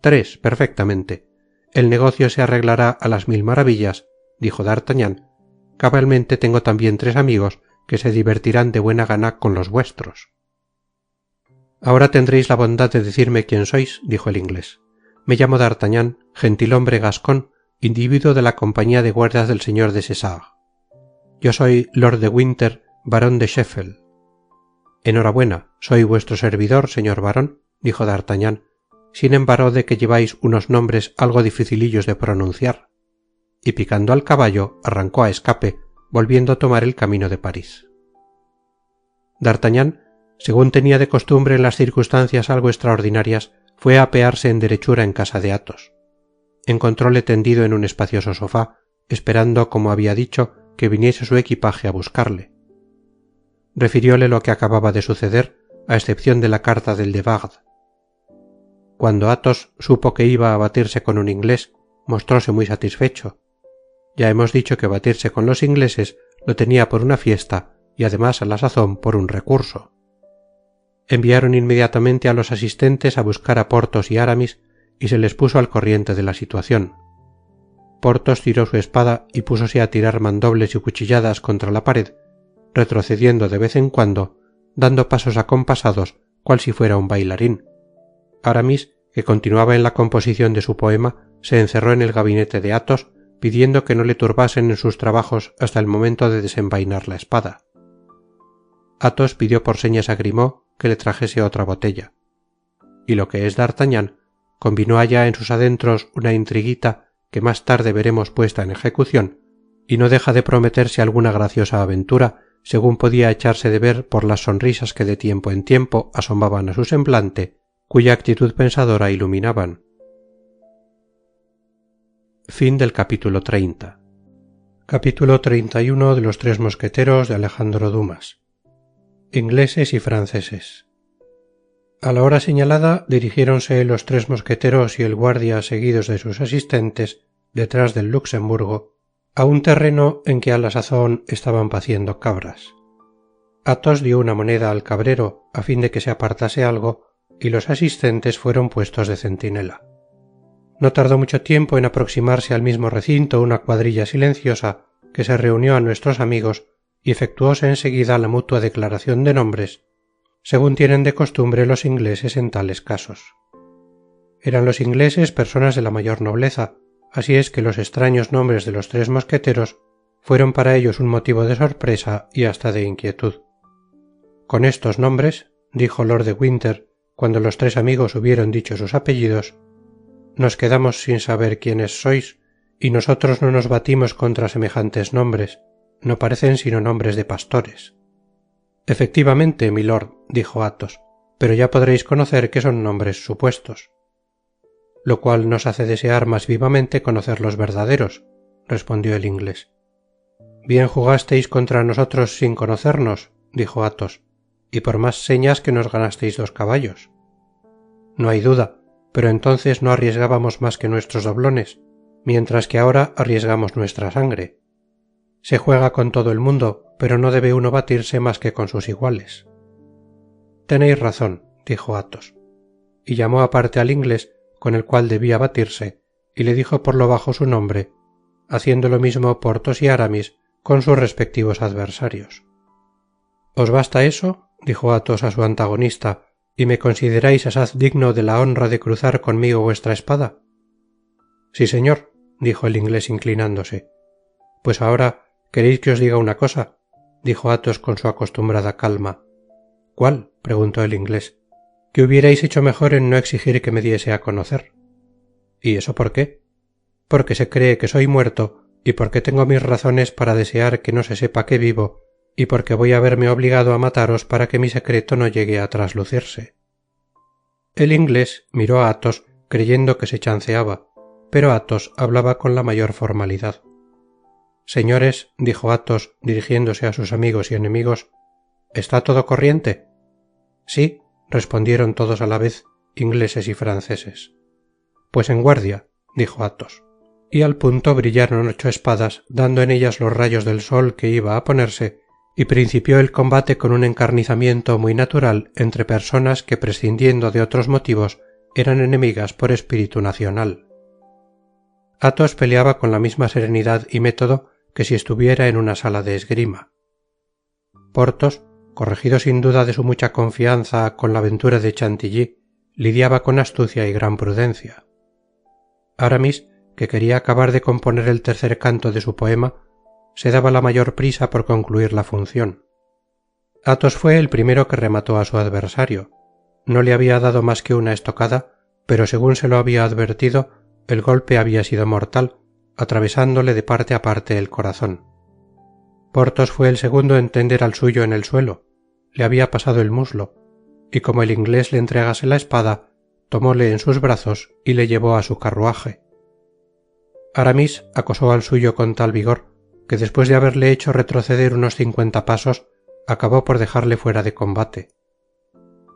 3, perfectamente. El negocio se arreglará a las 1000 maravillas, dijo D'Artagnan. Cabalmente tengo también 3 amigos que se divertirán de buena gana con los vuestros. Ahora tendréis la bondad de decirme quién sois, dijo el inglés. Me llamo D'Artagnan, gentilhombre gascón, individuo de la compañía de guardias del señor de César. Yo soy Lord de Winter, barón de Sheffeld. Enhorabuena, soy vuestro servidor, señor barón, dijo D'Artagnan, sin embargo de que lleváis unos nombres algo dificilillos de pronunciar. y picando al caballo arrancó a escape, volviendo a tomar el camino de París. D'Artagnan, según tenía de costumbre en las circunstancias algo extraordinarias, fue a apearse en derechura en casa de Athos. Encontróle tendido en un espacioso sofá, esperando, como había dicho, que viniese su equipaje a buscarle. Refirióle lo que acababa de suceder, a excepción de la carta del de Wardes. Cuando Athos supo que iba a batirse con un inglés, mostróse muy satisfecho. Ya hemos dicho que batirse con los ingleses lo tenía por una fiesta y además a la sazón por un recurso. Enviaron inmediatamente a los asistentes a buscar a Porthos y Aramis y se les puso al corriente de la situación. Porthos tiró su espada y púsose a tirar mandobles y cuchilladas contra la pared, retrocediendo de vez en cuando, dando pasos acompasados, cual si fuera un bailarín. Aramis, que continuaba en la composición de su poema, se encerró en el gabinete de Athos, pidiendo que no le turbasen en sus trabajos hasta el momento de desenvainar la espada. Athos pidió por señas a Grimaud que le trajese otra botella. Y lo que es D'Artagnan, combinó allá en sus adentros una intriguita que más tarde veremos puesta en ejecución, y no deja de prometerse alguna graciosa aventura, según podía echarse de ver por las sonrisas que de tiempo en tiempo asomaban a su semblante, cuya actitud pensadora iluminaban. Fin del capítulo 30. Capítulo 31 de los Tres Mosqueteros de Alejandro Dumas. Ingleses y franceses. A la hora señalada dirigiéronse los tres mosqueteros y el guardia seguidos de sus asistentes detrás del Luxemburgo a un terreno en que a la sazón estaban paciendo cabras. Athos dio una moneda al cabrero a fin de que se apartase algo y los asistentes fueron puestos de centinela. No tardó mucho tiempo en aproximarse al mismo recinto una cuadrilla silenciosa que se reunió a nuestros amigos y efectuóse enseguida la mutua declaración de nombres, según tienen de costumbre los ingleses en tales casos. Eran los ingleses personas de la mayor nobleza, así es que los extraños nombres de los tres mosqueteros fueron para ellos un motivo de sorpresa y hasta de inquietud. Con estos nombres, dijo Lord de Winter, cuando los tres amigos hubieron dicho sus apellidos, nos quedamos sin saber quiénes sois, y nosotros no nos batimos contra semejantes nombres, no parecen sino nombres de pastores. Efectivamente, milord, dijo Athos, pero ya podréis conocer que son nombres supuestos. Lo cual nos hace desear más vivamente conocer los verdaderos, respondió el inglés. Bien jugasteis contra nosotros sin conocernos, dijo Athos, y por más señas que nos ganasteis 2 caballos. No hay duda, pero entonces no arriesgábamos más que nuestros doblones, mientras que ahora arriesgamos nuestra sangre. Se juega con todo el mundo, pero no debe uno batirse más que con sus iguales. Tenéis razón, dijo Athos, y llamó aparte al inglés, con el cual debía batirse, y le dijo por lo bajo su nombre, haciendo lo mismo Porthos y Aramis con sus respectivos adversarios. ¿Os basta eso?, dijo Athos a su antagonista, ¿y me consideráis asaz digno de la honra de cruzar conmigo vuestra espada? Sí, señor, dijo el inglés inclinándose. Pues ahora, ¿queréis que os diga una cosa?, dijo Athos con su acostumbrada calma. ¿Cuál?, preguntó el inglés. Que hubierais hecho mejor en no exigir que me diese a conocer. ¿Y eso por qué? Porque se cree que soy muerto y porque tengo mis razones para desear que no se sepa que vivo y porque voy a verme obligado a mataros para que mi secreto no llegue a traslucirse. El inglés miró a Athos creyendo que se chanceaba, pero Athos hablaba con la mayor formalidad. Señores, dijo Athos dirigiéndose a sus amigos y enemigos, ¿está todo corriente? Sí, respondieron todos a la vez, ingleses y franceses. Pues en guardia, dijo Athos. Y al punto brillaron 8 espadas, dando en ellas los rayos del sol que iba a ponerse, y principió el combate con un encarnizamiento muy natural entre personas que, prescindiendo de otros motivos, eran enemigas por espíritu nacional. Athos peleaba con la misma serenidad y método que si estuviera en una sala de esgrima. Porthos, corregido sin duda de su mucha confianza con la aventura de Chantilly, lidiaba con astucia y gran prudencia. Aramis, que quería acabar de componer el tercer canto de su poema, se daba la mayor prisa por concluir la función. Athos fue el primero que remató a su adversario. No le había dado más que una estocada, pero según se lo había advertido, el golpe había sido mortal, atravesándole de parte a parte el corazón. Porthos fue el segundo en tender al suyo en el suelo, le había pasado el muslo, y como el inglés le entregase la espada, tomóle en sus brazos y le llevó a su carruaje. Aramis acosó al suyo con tal vigor que después de haberle hecho retroceder unos 50 pasos, acabó por dejarle fuera de combate.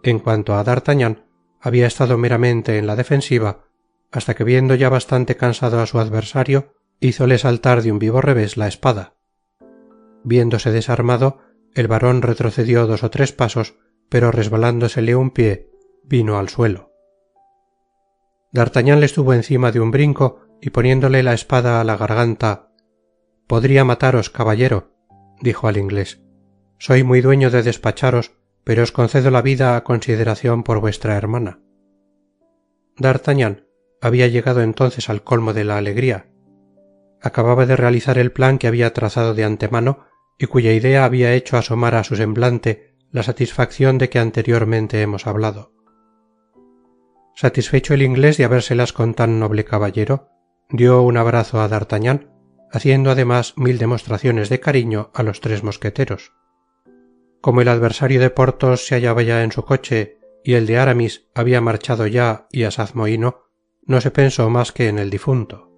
En cuanto a D'Artagnan, había estado meramente en la defensiva, hasta que viendo ya bastante cansado a su adversario, hízole saltar de un vivo revés la espada. Viéndose desarmado, el varón retrocedió 2 o 3 pasos, pero resbalándosele un pie, vino al suelo. D'Artagnan le estuvo encima de un brinco y poniéndole la espada a la garganta: «Podría mataros, caballero», dijo al inglés. «Soy muy dueño de despacharos, pero os concedo la vida a consideración por vuestra hermana». D'Artagnan había llegado entonces al colmo de la alegría. Acababa de realizar el plan que había trazado de antemano y cuya idea había hecho asomar a su semblante la satisfacción de que anteriormente hemos hablado. Satisfecho el inglés de habérselas con tan noble caballero, dio un abrazo a D'Artagnan, haciendo además 1000 demostraciones de cariño a los 3 mosqueteros. Como el adversario de Porthos se hallaba ya en su coche y el de Aramis había marchado ya y asaz mohíno, no se pensó más que en el difunto.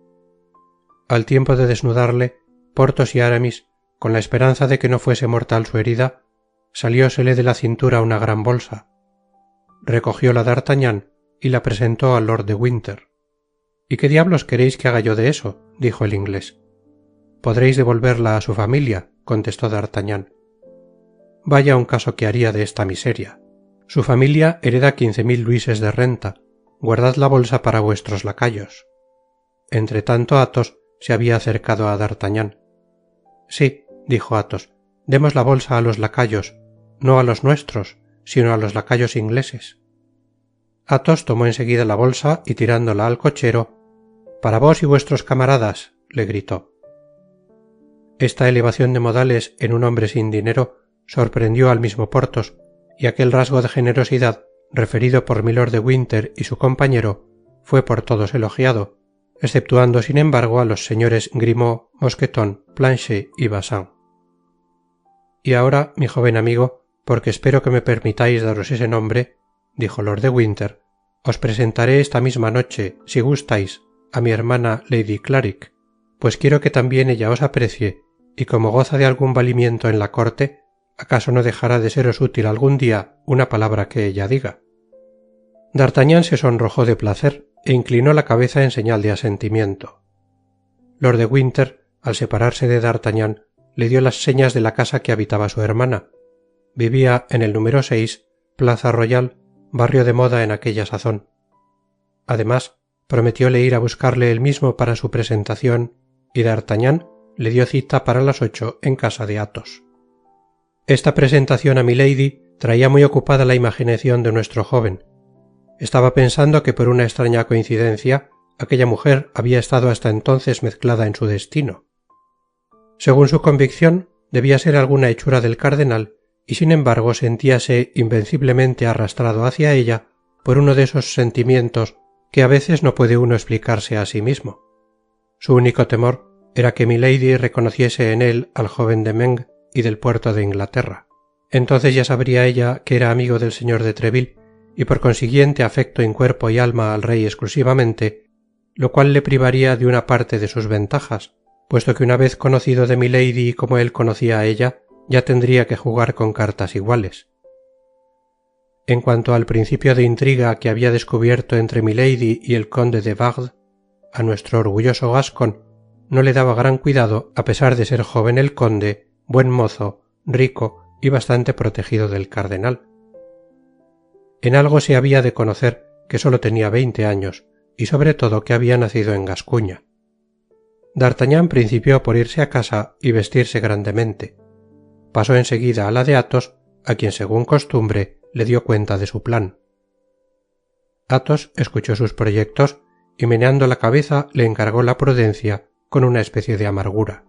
Al tiempo de desnudarle, Porthos y Aramis, con la esperanza de que no fuese mortal su herida, saliósele de la cintura una gran bolsa. Recogióla D'Artagnan y la presentó al lord de Winter. «¿Y qué diablos queréis que haga yo de eso?», dijo el inglés. «Podréis devolverla a su familia», contestó D'Artagnan. «Vaya un caso que haría de esta miseria. Su familia hereda 15.000 luises de renta. Guardad la bolsa para vuestros lacayos». Entretanto Athos se había acercado a D'Artagnan. «Sí», dijo Athos, «demos la bolsa a los lacayos, no a los nuestros, sino a los lacayos ingleses». Athos tomó enseguida la bolsa y tirándola al cochero: «Para vos y vuestros camaradas», le gritó. Esta elevación de modales en un hombre sin dinero sorprendió al mismo Porthos, y aquel rasgo de generosidad referido por milord de Winter y su compañero fue por todos elogiado, exceptuando sin embargo a los señores Grimaud, Mosqueton, Planchet y Bazin. «Y ahora, mi joven amigo, porque espero que me permitáis daros ese nombre», dijo lord de Winter, «os presentaré esta misma noche, si gustáis, a mi hermana Lady Clarick, pues quiero que también ella os aprecie, y como goza de algún valimiento en la corte, ¿acaso no dejará de seros útil algún día una palabra que ella diga?» D'Artagnan se sonrojó de placer e inclinó la cabeza en señal de asentimiento. Lord de Winter, al separarse de D'Artagnan, le dio las señas de la casa que habitaba su hermana. Vivía en el número 6, Plaza Royal, barrio de moda en aquella sazón. Además, prometióle ir a buscarle él mismo para su presentación, y D'Artagnan le dio cita para las 8 en casa de Athos. Esta presentación a milady traía muy ocupada la imaginación de nuestro joven. Estaba pensando que por una extraña coincidencia aquella mujer había estado hasta entonces mezclada en su destino. Según su convicción, debía ser alguna hechura del cardenal, y sin embargo sentíase invenciblemente arrastrado hacia ella por uno de esos sentimientos que a veces no puede uno explicarse a sí mismo. Su único temor era que milady reconociese en él al joven de Meung y del puerto de Inglaterra. Entonces ya sabría ella que era amigo del señor de Treville y por consiguiente afecto en cuerpo y alma al rey exclusivamente, lo cual le privaría de una parte de sus ventajas, puesto que una vez conocido de milady como él conocía a ella, ya tendría que jugar con cartas iguales. En cuanto al principio de intriga que había descubierto entre milady y el conde de Wardes, a nuestro orgulloso Gascon no le daba gran cuidado a pesar de ser joven el conde, buen mozo, rico y bastante protegido del cardenal. En algo se había de conocer que solo tenía 20 años y sobre todo que había nacido en Gascuña. D'Artagnan principió por irse a casa y vestirse grandemente. Pasó enseguida a la de Athos, a quien según costumbre le dio cuenta de su plan. Athos escuchó sus proyectos y meneando la cabeza le encargó la prudencia con una especie de amargura.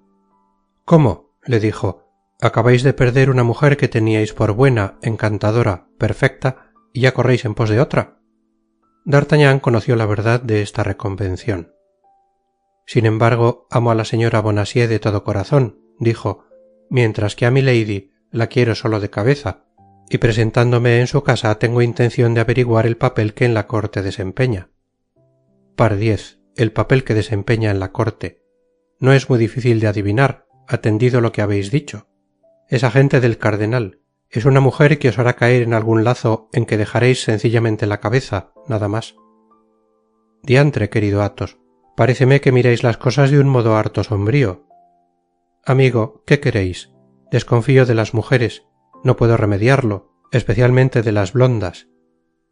«¿Cómo?», le dijo, «acabáis de perder una mujer que teníais por buena, encantadora, perfecta, y ya corréis en pos de otra». D'Artagnan conoció la verdad de esta reconvención. Sin embargo, amo a la señora Bonacieux de todo corazón, dijo, mientras que a milady la quiero solo de cabeza, y presentándome en su casa tengo intención de averiguar el papel que en la corte desempeña. Pardiez, el papel que desempeña en la corte. No es muy difícil de adivinar, atendido lo que habéis dicho. Es agente del cardenal. Es una mujer que os hará caer en algún lazo en que dejaréis sencillamente la cabeza, nada más. Diantre, querido Athos, paréceme que miráis las cosas de un modo harto sombrío. Amigo, ¿qué queréis? Desconfío de las mujeres. No puedo remediarlo, especialmente de las blondas.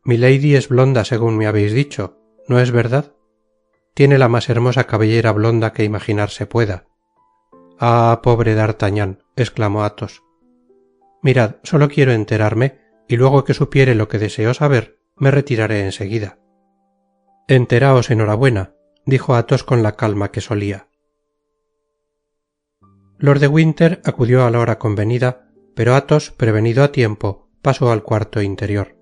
Milady es blonda según me habéis dicho, ¿no es verdad? Tiene la más hermosa cabellera blonda que imaginarse pueda. Ah, pobre D'Artagnan, exclamó Athos. Mirad, solo quiero enterarme, y luego que supiere lo que deseo saber, me retiraré enseguida. Enteraos, enhorabuena, dijo Athos con la calma que solía. Lord de Winter acudió a la hora convenida, pero Athos, prevenido a tiempo, pasó al cuarto interior.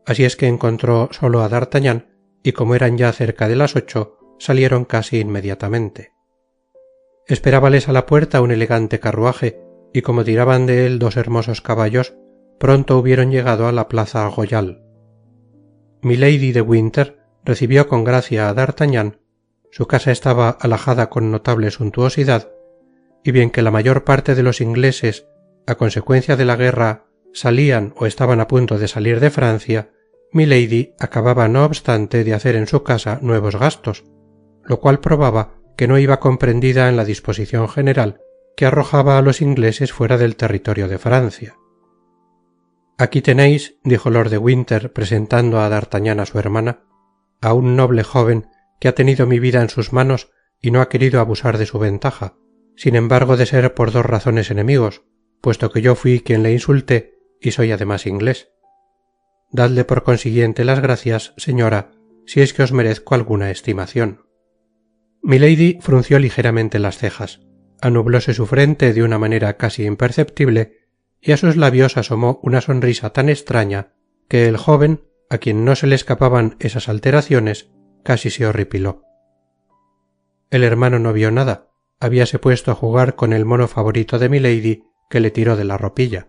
Así es que encontró solo a D'Artagnan, y como eran ya cerca de las 8, salieron casi inmediatamente. Esperábales a la puerta un elegante carruaje, y como tiraban de él 2 hermosos caballos, pronto hubieron llegado a la plaza Royal. Milady de Winter recibió con gracia a D'Artagnan. Su casa estaba alhajada con notable suntuosidad, y bien que la mayor parte de los ingleses, a consecuencia de la guerra, salían o estaban a punto de salir de Francia, Milady acababa no obstante de hacer en su casa nuevos gastos, lo cual probaba que no iba comprendida en la disposición general que arrojaba a los ingleses fuera del territorio de Francia. Aquí tenéis, dijo Lord de Winter presentando a D'Artagnan a su hermana, a un noble joven que ha tenido mi vida en sus manos y no ha querido abusar de su ventaja, sin embargo de ser por 2 razones enemigos, puesto que yo fui quien le insulté y soy además inglés. Dadle por consiguiente las gracias, señora, si es que os merezco alguna estimación. Milady frunció ligeramente las cejas, anublóse su frente de una manera casi imperceptible y a sus labios asomó una sonrisa tan extraña que el joven, a quien no se le escapaban esas alteraciones, casi se horripiló. El hermano no vio nada, habíase puesto a jugar con el mono favorito de Milady, que le tiró de la ropilla.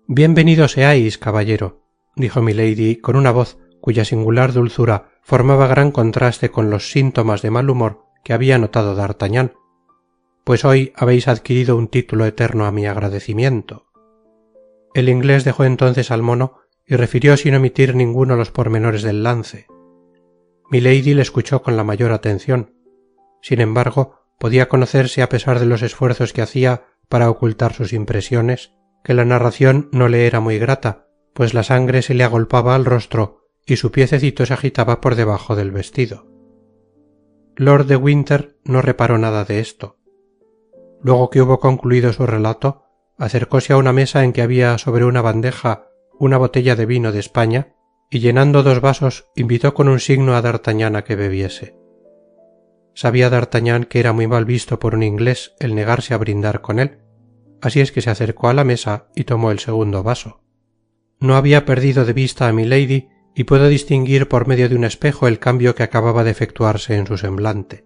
Bienvenido seáis, caballero, dijo Milady con una voz cuya singular dulzura formaba gran contraste con los síntomas de mal humor que había notado D'Artagnan, pues hoy habéis adquirido un título eterno a mi agradecimiento. El inglés dejó entonces al mono y refirió sin omitir ninguno los pormenores del lance. Milady le escuchó con la mayor atención. Sin embargo, podía conocerse a pesar de los esfuerzos que hacía para ocultar sus impresiones, que la narración no le era muy grata, pues la sangre se le agolpaba al rostro y su piececito se agitaba por debajo del vestido. Lord de Winter no reparó nada de esto. Luego que hubo concluido su relato, acercóse a una mesa en que había sobre una bandeja una botella de vino de España y llenando 2 vasos invitó con un signo a D'Artagnan a que bebiese. Sabía D'Artagnan que era muy mal visto por un inglés el negarse a brindar con él, así es que se acercó a la mesa y tomó el segundo vaso. No había perdido de vista a Milady y pudo distinguir por medio de un espejo el cambio que acababa de efectuarse en su semblante.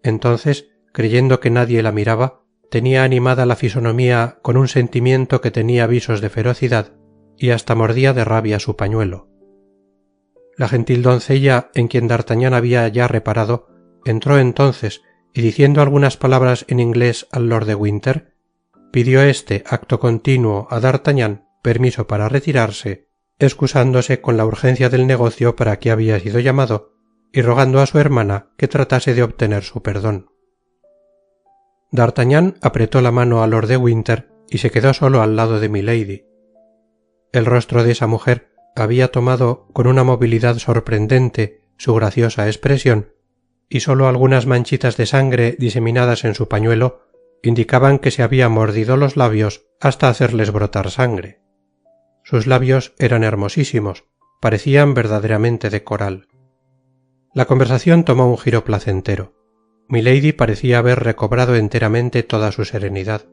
Entonces, creyendo que nadie la miraba, tenía animada la fisonomía con un sentimiento que tenía visos de ferocidad y hasta mordía de rabia su pañuelo. La gentil doncella en quien D'Artagnan había ya reparado entró entonces y diciendo algunas palabras en inglés al Lord de Winter, pidió éste acto continuo a D'Artagnan permiso para retirarse, excusándose con la urgencia del negocio para que había sido llamado y rogando a su hermana que tratase de obtener su perdón. D'Artagnan apretó la mano a Lord de Winter y se quedó solo al lado de Milady. El rostro de esa mujer había tomado con una movilidad sorprendente su graciosa expresión y solo algunas manchitas de sangre diseminadas en su pañuelo indicaban que se había mordido los labios hasta hacerles brotar sangre. Sus labios eran hermosísimos, parecían verdaderamente de coral. La conversación tomó un giro placentero. Milady parecía haber recobrado enteramente toda su serenidad.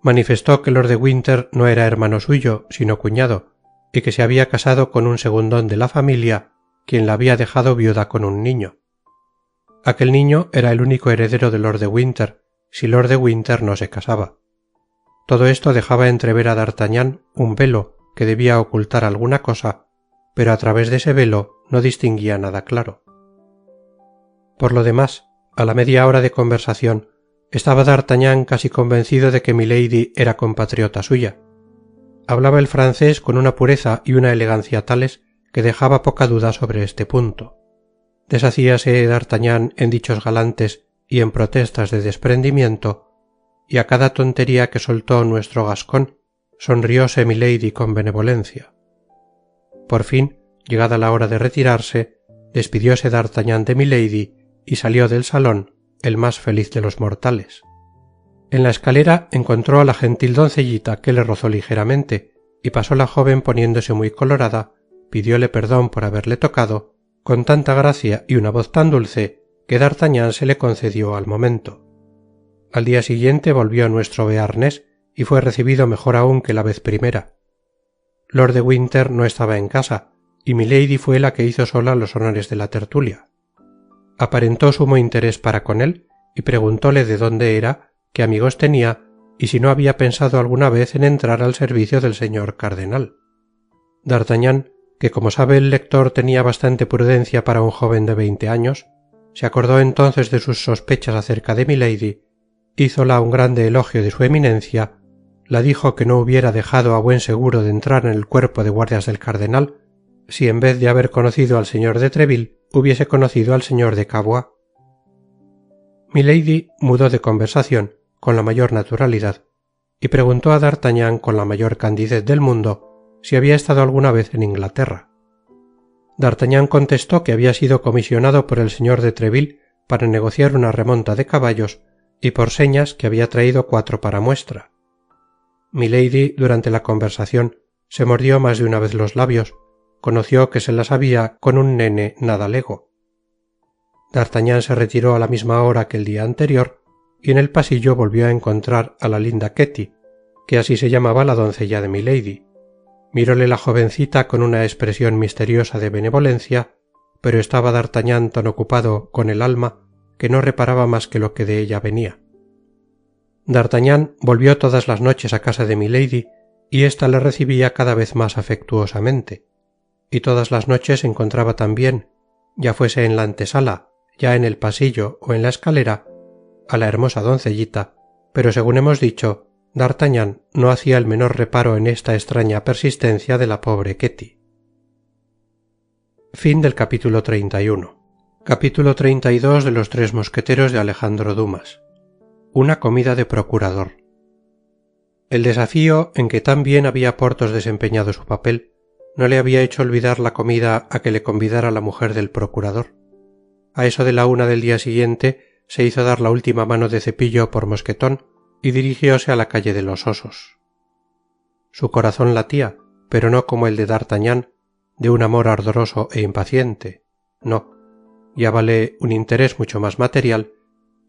Manifestó que Lord de Winter no era hermano suyo, sino cuñado, y que se había casado con un segundón de la familia, quien la había dejado viuda con un niño. Aquel niño era el único heredero de Lord de Winter, si Lord de Winter no se casaba. Todo esto dejaba entrever a D'Artagnan un velo que debía ocultar alguna cosa, pero a través de ese velo no distinguía nada claro. Por lo demás, a la media hora de conversación, estaba D'Artagnan casi convencido de que Milady era compatriota suya. Hablaba el francés con una pureza y una elegancia tales que dejaba poca duda sobre este punto. Deshacíase D'Artagnan en dichos galantes y en protestas de desprendimiento, y a cada tontería que soltó nuestro gascón, sonrióse Milady con benevolencia. Por fin, llegada la hora de retirarse, despidióse D'Artagnan de Milady y salió del salón, el más feliz de los mortales. En la escalera encontró a la gentil doncellita que le rozó ligeramente, y pasó la joven poniéndose muy colorada, pidióle perdón por haberle tocado, con tanta gracia y una voz tan dulce que D'Artagnan se le concedió al momento. Al día siguiente volvió nuestro Bearnés y fue recibido mejor aún que la vez primera. Lord de Winter no estaba en casa, y Milady fue la que hizo sola los honores de la tertulia. Aparentó sumo interés para con él y preguntóle de dónde era, qué amigos tenía y si no había pensado alguna vez en entrar al servicio del señor cardenal. D'Artagnan, que como sabe el lector tenía bastante prudencia para un joven de 20 años, se acordó entonces de sus sospechas acerca de Milady, hízola un grande elogio de su eminencia, la dijo que no hubiera dejado a buen seguro de entrar en el cuerpo de guardias del cardenal, si en vez de haber conocido al señor de Treville hubiese conocido al señor de Cavois. Milady mudó de conversación con la mayor naturalidad y preguntó a D'Artagnan con la mayor candidez del mundo si había estado alguna vez en Inglaterra. D'Artagnan contestó que había sido comisionado por el señor de Treville para negociar una remonta de caballos y por señas que había traído 4 para muestra. Milady, durante la conversación, se mordió más de una vez los labios, conoció que se las había con un nene nadalego. D'Artagnan se retiró a la misma hora que el día anterior y en el pasillo volvió a encontrar a la linda Ketty, que así se llamaba la doncella de Milady. Miróle la jovencita con una expresión misteriosa de benevolencia, pero estaba D'Artagnan tan ocupado con el alma que no reparaba más que lo que de ella venía. D'Artagnan volvió todas las noches a casa de Milady y ésta le recibía cada vez más afectuosamente, y todas las noches encontraba también, ya fuese en la antesala, ya en el pasillo o en la escalera, a la hermosa doncellita, pero según hemos dicho, D'Artagnan no hacía el menor reparo en esta extraña persistencia de la pobre Ketty. Fin del capítulo 31. Capítulo 32 de los Tres Mosqueteros de Alejandro Dumas. Una comida de procurador. El desafío en que tan bien había Porthos desempeñado su papel no le había hecho olvidar la comida a que le convidara la mujer del procurador. A eso de la 1 del día siguiente se hizo dar la última mano de cepillo por Mosquetón y dirigióse a la calle de los Osos. Su corazón latía, pero no como el de D'Artagnan, de un amor ardoroso e impaciente, no, guiábale un interés mucho más material,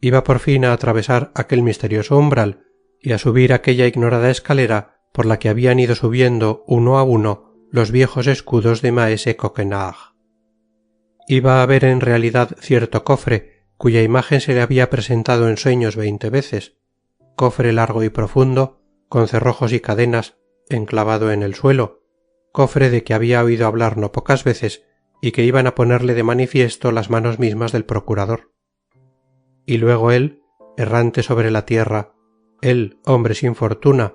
iba por fin a atravesar aquel misterioso umbral y a subir aquella ignorada escalera por la que habían ido subiendo uno a uno los viejos escudos de maese Coquenard. Iba a ver en realidad cierto cofre cuya imagen se le había presentado en sueños 20 veces, cofre largo y profundo, con cerrojos y cadenas, enclavado en el suelo, cofre de que había oído hablar no pocas veces y que iban a ponerle de manifiesto las manos mismas del procurador. Y luego él, errante sobre la tierra, él, hombre sin fortuna,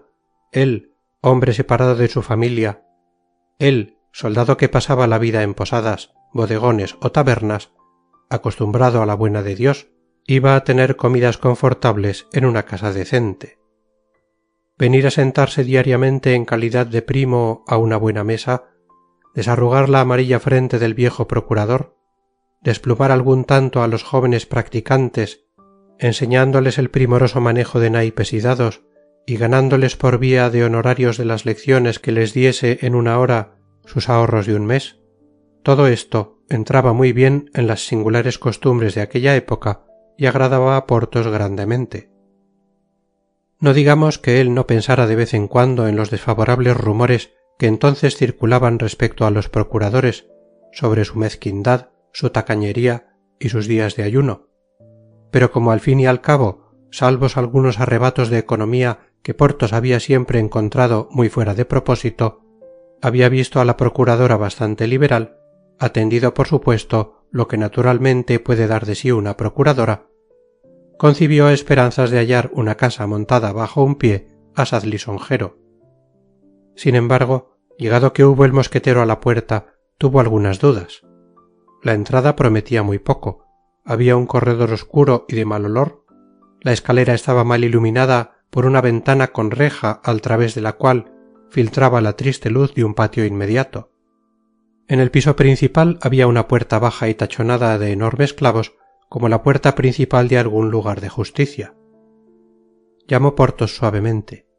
él, hombre separado de su familia, él, soldado que pasaba la vida en posadas, bodegones o tabernas, acostumbrado a la buena de Dios, iba a tener comidas confortables en una casa decente. Venir a sentarse diariamente en calidad de primo a una buena mesa, desarrugar la amarilla frente del viejo procurador, desplumar algún tanto a los jóvenes practicantes, enseñándoles el primoroso manejo de naipes y dados, y ganándoles por vía de honorarios de las lecciones que les diese en una hora sus ahorros de un mes, todo esto entraba muy bien en las singulares costumbres de aquella época y agradaba a Porthos grandemente. No digamos que él no pensara de vez en cuando en los desfavorables rumores que entonces circulaban respecto a los procuradores sobre su mezquindad, su tacañería y sus días de ayuno, pero como al fin y al cabo, salvos algunos arrebatos de economía que Porthos había siempre encontrado muy fuera de propósito, había visto a la procuradora bastante liberal, atendido por supuesto lo que naturalmente puede dar de sí una procuradora, concibió esperanzas de hallar una casa montada bajo un pie asaz lisonjero. Sin embargo, llegado que hubo el mosquetero a la puerta, tuvo algunas dudas. La entrada prometía muy poco, había un corredor oscuro y de mal olor, la escalera estaba mal iluminada por una ventana con reja al través de la cual filtraba la triste luz de un patio inmediato. En el piso principal había una puerta baja y tachonada de enormes clavos, como la puerta principal de algún lugar de justicia. Llamó Porthos suavemente.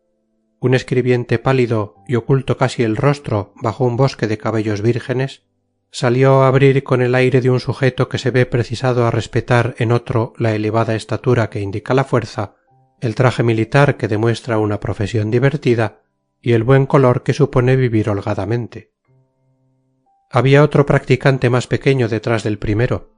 Un escribiente pálido y oculto casi el rostro bajo un bosque de cabellos vírgenes, salió a abrir con el aire de un sujeto que se ve precisado a respetar en otro la elevada estatura que indica la fuerza, el traje militar que demuestra una profesión divertida y el buen color que supone vivir holgadamente. Había otro practicante más pequeño detrás del primero,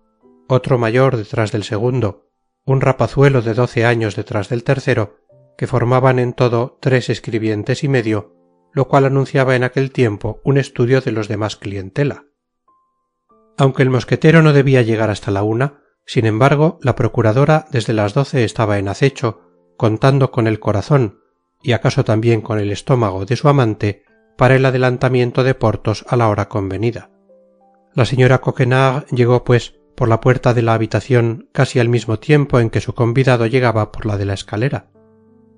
otro mayor detrás del segundo, un rapazuelo de 12 años detrás del tercero, que formaban en todo 3 escribientes y medio, lo cual anunciaba en aquel tiempo un estudio de los demás clientela. Aunque el mosquetero no debía llegar hasta la 1, sin embargo, la procuradora desde las 12 estaba en acecho, contando con el corazón, y acaso también con el estómago de su amante, para el adelantamiento de Porthos a la hora convenida. La señora Coquenard llegó, pues, por la puerta de la habitación casi al mismo tiempo en que su convidado llegaba por la de la escalera,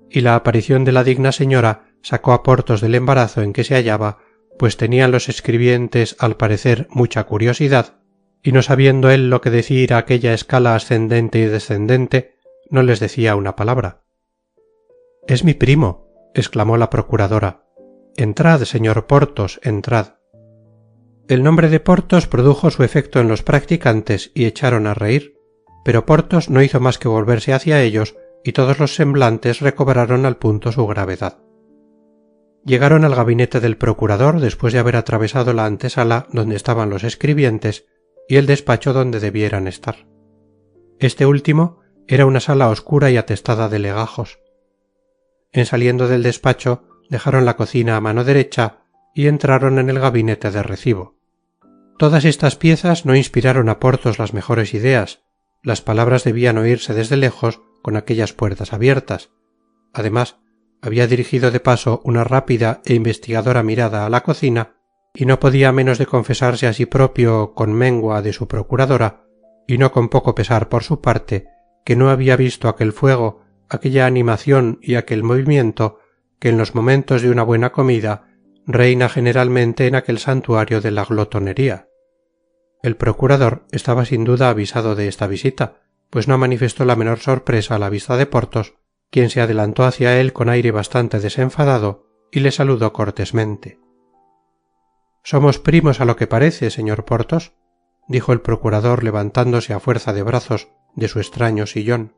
y la aparición de la digna señora sacó a Porthos del embarazo en que se hallaba, pues tenían los escribientes al parecer mucha curiosidad, y no sabiendo él lo que decir a aquella escala ascendente y descendente, no les decía una palabra. «Es mi primo», exclamó la procuradora. «Entrad, señor Porthos, entrad». El nombre de Porthos produjo su efecto en los practicantes y echaron a reír, pero Porthos no hizo más que volverse hacia ellos y todos los semblantes recobraron al punto su gravedad. Llegaron al gabinete del procurador después de haber atravesado la antesala donde estaban los escribientes y el despacho donde debieran estar. Este último era una sala oscura y atestada de legajos. En saliendo del despacho dejaron la cocina a mano derecha y entraron en el gabinete de recibo. Todas estas piezas no inspiraron a Porthos las mejores ideas, las palabras debían oírse desde lejos con aquellas puertas abiertas. Además, había dirigido de paso una rápida e investigadora mirada a la cocina y no podía menos de confesarse a sí propio con mengua de su procuradora, y no con poco pesar por su parte, que no había visto aquel fuego, aquella animación y aquel movimiento que en los momentos de una buena comida reina generalmente en aquel santuario de la glotonería. El procurador estaba sin duda avisado de esta visita, pues no manifestó la menor sorpresa a la vista de Porthos, quien se adelantó hacia él con aire bastante desenfadado y le saludó cortésmente. «Somos primos a lo que parece, señor Porthos», dijo el procurador levantándose a fuerza de brazos de su extraño sillón.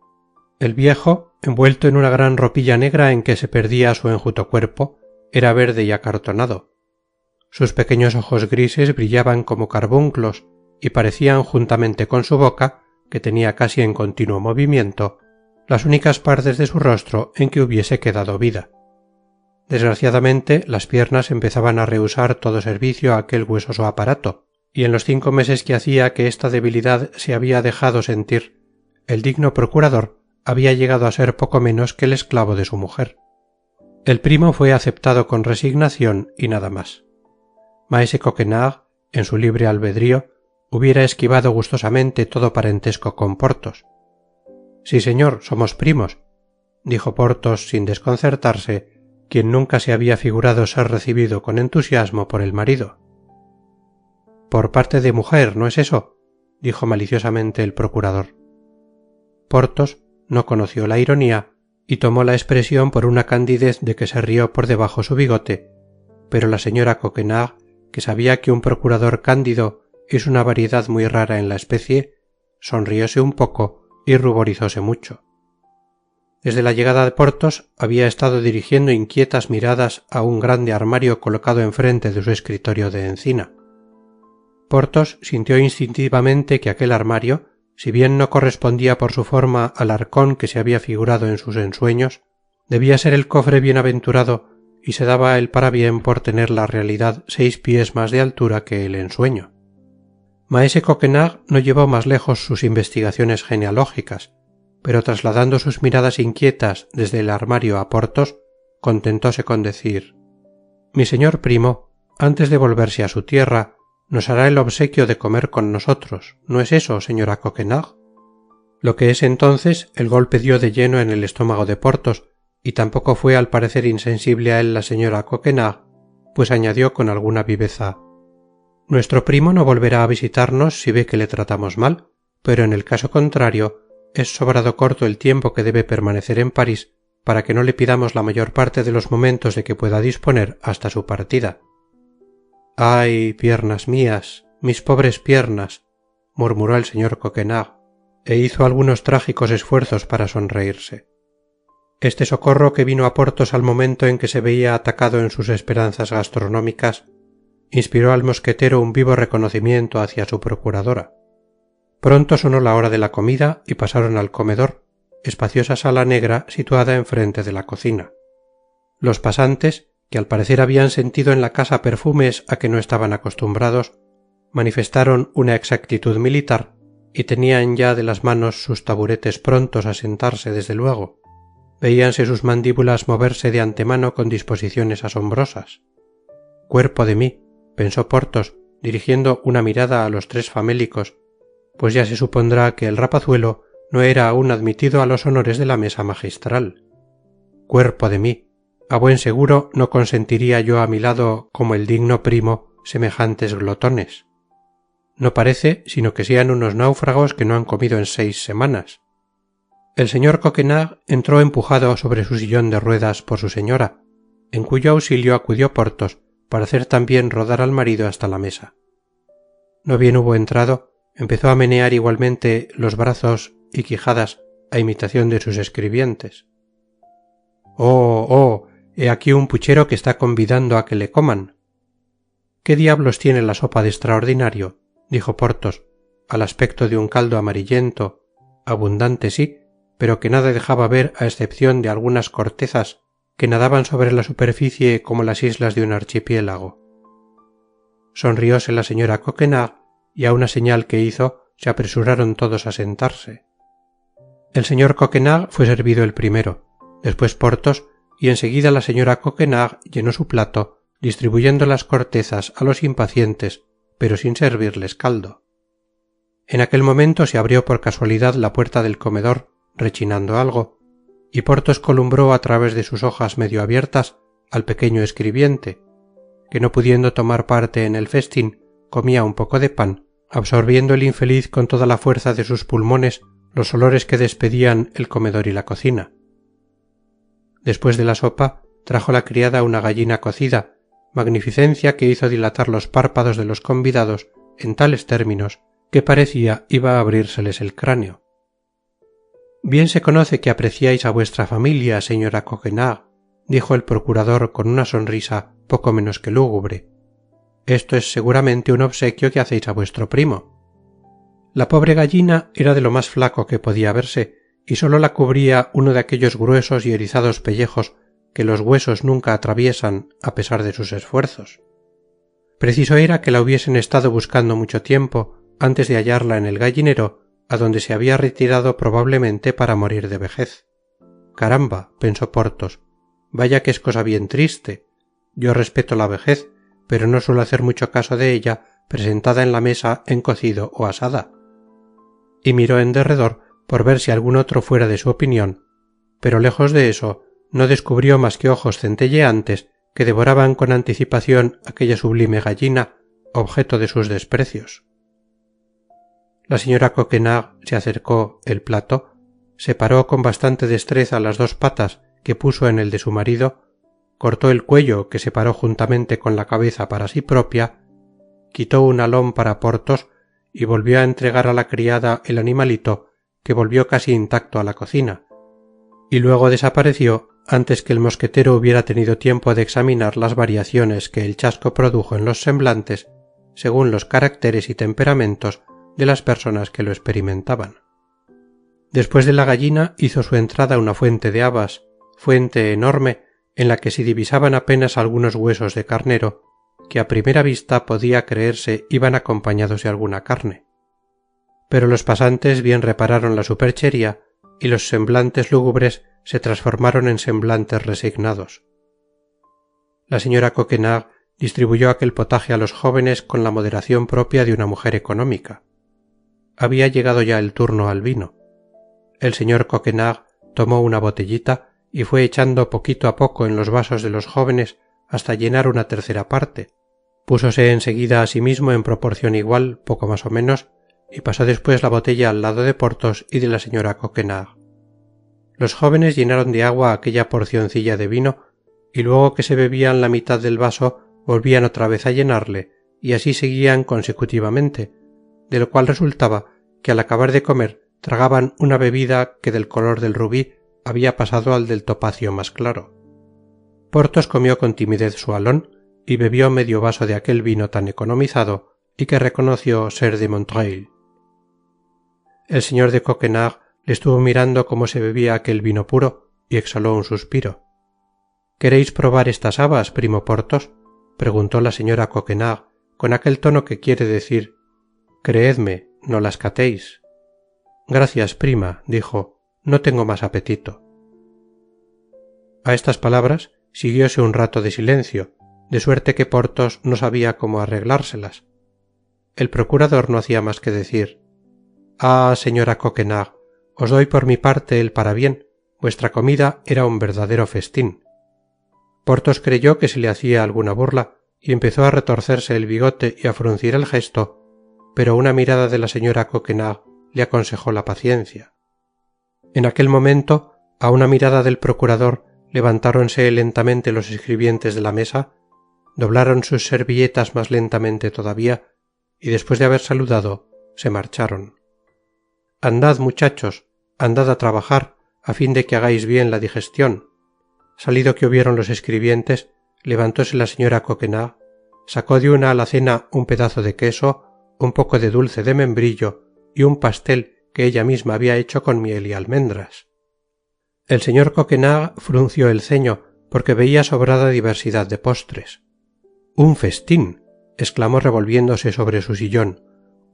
El viejo, envuelto en una gran ropilla negra en que se perdía su enjuto cuerpo, era verde y acartonado. Sus pequeños ojos grises brillaban como carbunclos y parecían, juntamente con su boca, que tenía casi en continuo movimiento, las únicas partes de su rostro en que hubiese quedado vida. Desgraciadamente, las piernas empezaban a rehusar todo servicio a aquel huesoso aparato, y en los 5 meses que hacía que esta debilidad se había dejado sentir, el digno procurador había llegado a ser poco menos que el esclavo de su mujer. El primo fue aceptado con resignación y nada más. Maese Coquenard, en su libre albedrío, hubiera esquivado gustosamente todo parentesco con Porthos. «Sí, señor, somos primos», dijo Porthos sin desconcertarse, quien nunca se había figurado ser recibido con entusiasmo por el marido. «Por parte de mujer, ¿no es eso?», dijo maliciosamente el procurador. Porthos no conoció la ironía y tomó la expresión por una candidez de que se rió por debajo su bigote, pero la señora Coquenard, que sabía que un procurador cándido es una variedad muy rara en la especie, sonrióse un poco y ruborizóse mucho. Desde la llegada de Porthos había estado dirigiendo inquietas miradas a un grande armario colocado enfrente de su escritorio de encina. Porthos sintió instintivamente que aquel armario, si bien no correspondía por su forma al arcón que se había figurado en sus ensueños, debía ser el cofre bienaventurado y se daba el parabién por tener la realidad 6 pies más de altura que el ensueño. Maese Coquenard no llevó más lejos sus investigaciones genealógicas, pero trasladando sus miradas inquietas desde el armario a Porthos, contentóse con decir: «Mi señor primo, antes de volverse a su tierra, nos hará el obsequio de comer con nosotros, ¿no es eso, señora Coquenard?». Lo que es entonces, el golpe dio de lleno en el estómago de Porthos, y tampoco fue al parecer insensible a él la señora Coquenard, pues añadió con alguna viveza: «Nuestro primo no volverá a visitarnos si ve que le tratamos mal, pero en el caso contrario, es sobrado corto el tiempo que debe permanecer en París para que no le pidamos la mayor parte de los momentos de que pueda disponer hasta su partida». «Ay, piernas mías, mis pobres piernas», murmuró el señor Coquenard, e hizo algunos trágicos esfuerzos para sonreírse. Este socorro que vino a Porthos al momento en que se veía atacado en sus esperanzas gastronómicas inspiró al mosquetero un vivo reconocimiento hacia su procuradora. Pronto sonó la hora de la comida y pasaron al comedor, espaciosa sala negra situada enfrente de la cocina. Los pasantes, que al parecer habían sentido en la casa perfumes a que no estaban acostumbrados, manifestaron una exactitud militar y tenían ya de las manos sus taburetes prontos a sentarse desde luego. Veíanse sus mandíbulas moverse de antemano con disposiciones asombrosas. «Cuerpo de mí», pensó Porthos, dirigiendo una mirada a los 3 famélicos, pues ya se supondrá que el rapazuelo no era aún admitido a los honores de la mesa magistral. «Cuerpo de mí, a buen seguro no consentiría yo a mi lado, como el digno primo, semejantes glotones. No parece sino que sean unos náufragos que no han comido en 6 semanas». El señor Coquenard entró empujado sobre su sillón de ruedas por su señora, en cuyo auxilio acudió Porthos para hacer también rodar al marido hasta la mesa. No bien hubo entrado, empezó a menear igualmente los brazos y quijadas a imitación de sus escribientes. «Oh, oh, he aquí un puchero que está convidando a que le coman». «¿Qué diablos tiene la sopa de extraordinario?», dijo Porthos, al aspecto de un caldo amarillento, abundante sí, pero que nada dejaba ver a excepción de algunas cortezas que nadaban sobre la superficie como las islas de un archipiélago. Sonrióse la señora Coquenard y a una señal que hizo se apresuraron todos a sentarse. El señor Coquenard fue servido el primero, después Porthos, y enseguida la señora Coquenard llenó su plato, distribuyendo las cortezas a los impacientes, pero sin servirles caldo. En aquel momento se abrió por casualidad la puerta del comedor, rechinando algo, y Porthos columbró a través de sus hojas medio abiertas al pequeño escribiente, que no pudiendo tomar parte en el festín, comía un poco de pan, absorbiendo el infeliz con toda la fuerza de sus pulmones los olores que despedían el comedor y la cocina. Después de la sopa, trajo la criada una gallina cocida, magnificencia que hizo dilatar los párpados de los convidados en tales términos que parecía iba a abrírseles el cráneo. «Bien se conoce que apreciáis a vuestra familia, señora Coquenard», dijo el procurador con una sonrisa poco menos que lúgubre. «Esto es seguramente un obsequio que hacéis a vuestro primo». La pobre gallina era de lo más flaco que podía verse, y sólo la cubría uno de aquellos gruesos y erizados pellejos que los huesos nunca atraviesan a pesar de sus esfuerzos. Preciso era que la hubiesen estado buscando mucho tiempo antes de hallarla en el gallinero, a donde se había retirado probablemente para morir de vejez. «Caramba», pensó Porthos, «vaya que es cosa bien triste. Yo respeto la vejez, pero no suelo hacer mucho caso de ella presentada en la mesa en cocido o asada». Y miró en derredor por ver si algún otro fuera de su opinión, pero lejos de eso no descubrió más que ojos centelleantes que devoraban con anticipación aquella sublime gallina, objeto de sus desprecios. La señora Coquenard se acercó el plato, separó con bastante destreza las 2 patas que puso en el de su marido, cortó el cuello que separó juntamente con la cabeza para sí propia, quitó un alón para Porthos y volvió a entregar a la criada el animalito que volvió casi intacto a la cocina, y luego desapareció antes que el mosquetero hubiera tenido tiempo de examinar las variaciones que el chasco produjo en los semblantes según los caracteres y temperamentos de las personas que lo experimentaban. Después de la gallina hizo su entrada una fuente de habas, fuente enorme en la que se divisaban apenas algunos huesos de carnero, que a primera vista podía creerse iban acompañados de alguna carne. Pero los pasantes bien repararon la superchería y los semblantes lúgubres se transformaron en semblantes resignados. La señora Coquenard distribuyó aquel potaje a los jóvenes con la moderación propia de una mujer económica. Había llegado ya el turno al vino. El señor Coquenard tomó una botellita y fue echando poquito a poco en los vasos de los jóvenes hasta llenar una tercera parte. Púsose enseguida a sí mismo en proporción igual, poco más o menos, y pasó después la botella al lado de Porthos y de la señora Coquenard. Los jóvenes llenaron de agua aquella porcioncilla de vino y luego que se bebían la mitad del vaso volvían otra vez a llenarle y así seguían consecutivamente, de lo cual resultaba que al acabar de comer tragaban una bebida que del color del rubí había pasado al del topacio más claro. Porthos comió con timidez su alón y bebió medio vaso de aquel vino tan economizado y que reconoció ser de Montreuil. El señor de Coquenard le estuvo mirando cómo se bebía aquel vino puro y exhaló un suspiro. ¿Queréis probar estas habas, primo Porthos?, preguntó la señora Coquenard con aquel tono que quiere decir creedme, no las catéis. Gracias, prima, dijo, no tengo más apetito. A estas palabras siguióse un rato de silencio, de suerte que Porthos no sabía cómo arreglárselas. El procurador no hacía más que decir: «Ah, señora Coquenard, os doy por mi parte el parabién, vuestra comida era un verdadero festín». Porthos creyó que se le hacía alguna burla y empezó a retorcerse el bigote y a fruncir el gesto, pero una mirada de la señora Coquenard le aconsejó la paciencia. En aquel momento, a una mirada del procurador, levantáronse lentamente los escribientes de la mesa, doblaron sus servilletas más lentamente todavía y después de haber saludado, se marcharon. «Andad, muchachos, andad a trabajar, a fin de que hagáis bien la digestión». Salido que hubieron los escribientes, levantóse la señora Coquenard, sacó de una alacena un pedazo de queso, un poco de dulce de membrillo y un pastel que ella misma había hecho con miel y almendras. El señor Coquenard frunció el ceño porque veía sobrada diversidad de postres. «¡Un festín!», exclamó revolviéndose sobre su sillón.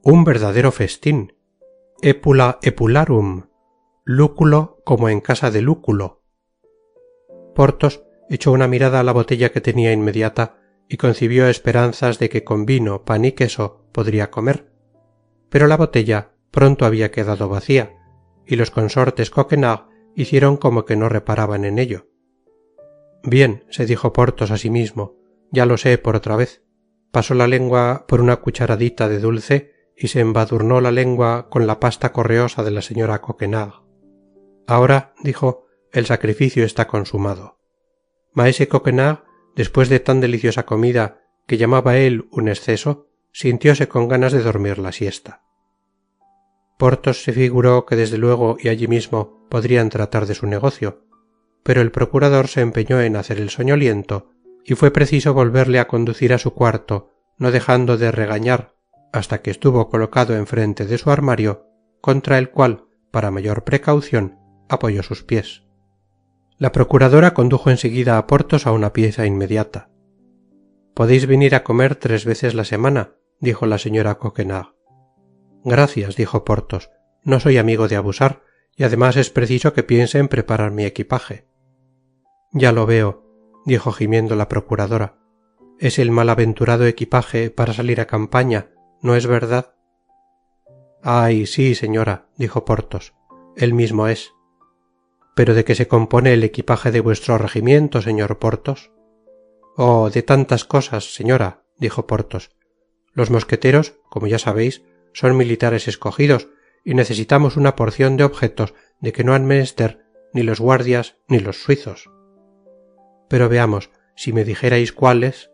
«¡Un verdadero festín! Epula epularum! Lúculo como en casa de lúculo». Porthos echó una mirada a la botella que tenía inmediata y concibió esperanzas de que con vino, pan y queso podría comer, pero la botella pronto había quedado vacía y los consortes Coquenard hicieron como que no reparaban en ello. «Bien», se dijo Porthos a sí mismo, «ya lo sé por otra vez». Pasó la lengua por una cucharadita de dulce y se embadurnó la lengua con la pasta correosa de la señora Coquenard. «Ahora», dijo, «el sacrificio está consumado». Maese Coquenard, después de tan deliciosa comida que llamaba él un exceso, sintióse con ganas de dormir la siesta. Porthos se figuró que desde luego y allí mismo podrían tratar de su negocio, pero el procurador se empeñó en hacer el soñoliento y fue preciso volverle a conducir a su cuarto, no dejando de regañar hasta que estuvo colocado enfrente de su armario, contra el cual, para mayor precaución, apoyó sus pies. La procuradora condujo enseguida a Porthos a una pieza inmediata. «Podéis venir a comer 3 veces la semana», dijo la señora Coquenard. «Gracias», dijo Porthos, «no soy amigo de abusar, y además es preciso que piense en preparar mi equipaje». «Ya lo veo», dijo gimiendo la procuradora. «Es el malaventurado equipaje para salir a campaña, ¿no es verdad?» «Ay, sí, señora», dijo Porthos, «él mismo es». «¿Pero de qué se compone el equipaje de vuestro regimiento, señor Porthos?» «Oh, de tantas cosas, señora», dijo Porthos. «Los mosqueteros, como ya sabéis, son militares escogidos y necesitamos una porción de objetos de que no han menester ni los guardias ni los suizos». «Pero veamos, si me dijerais cuáles...»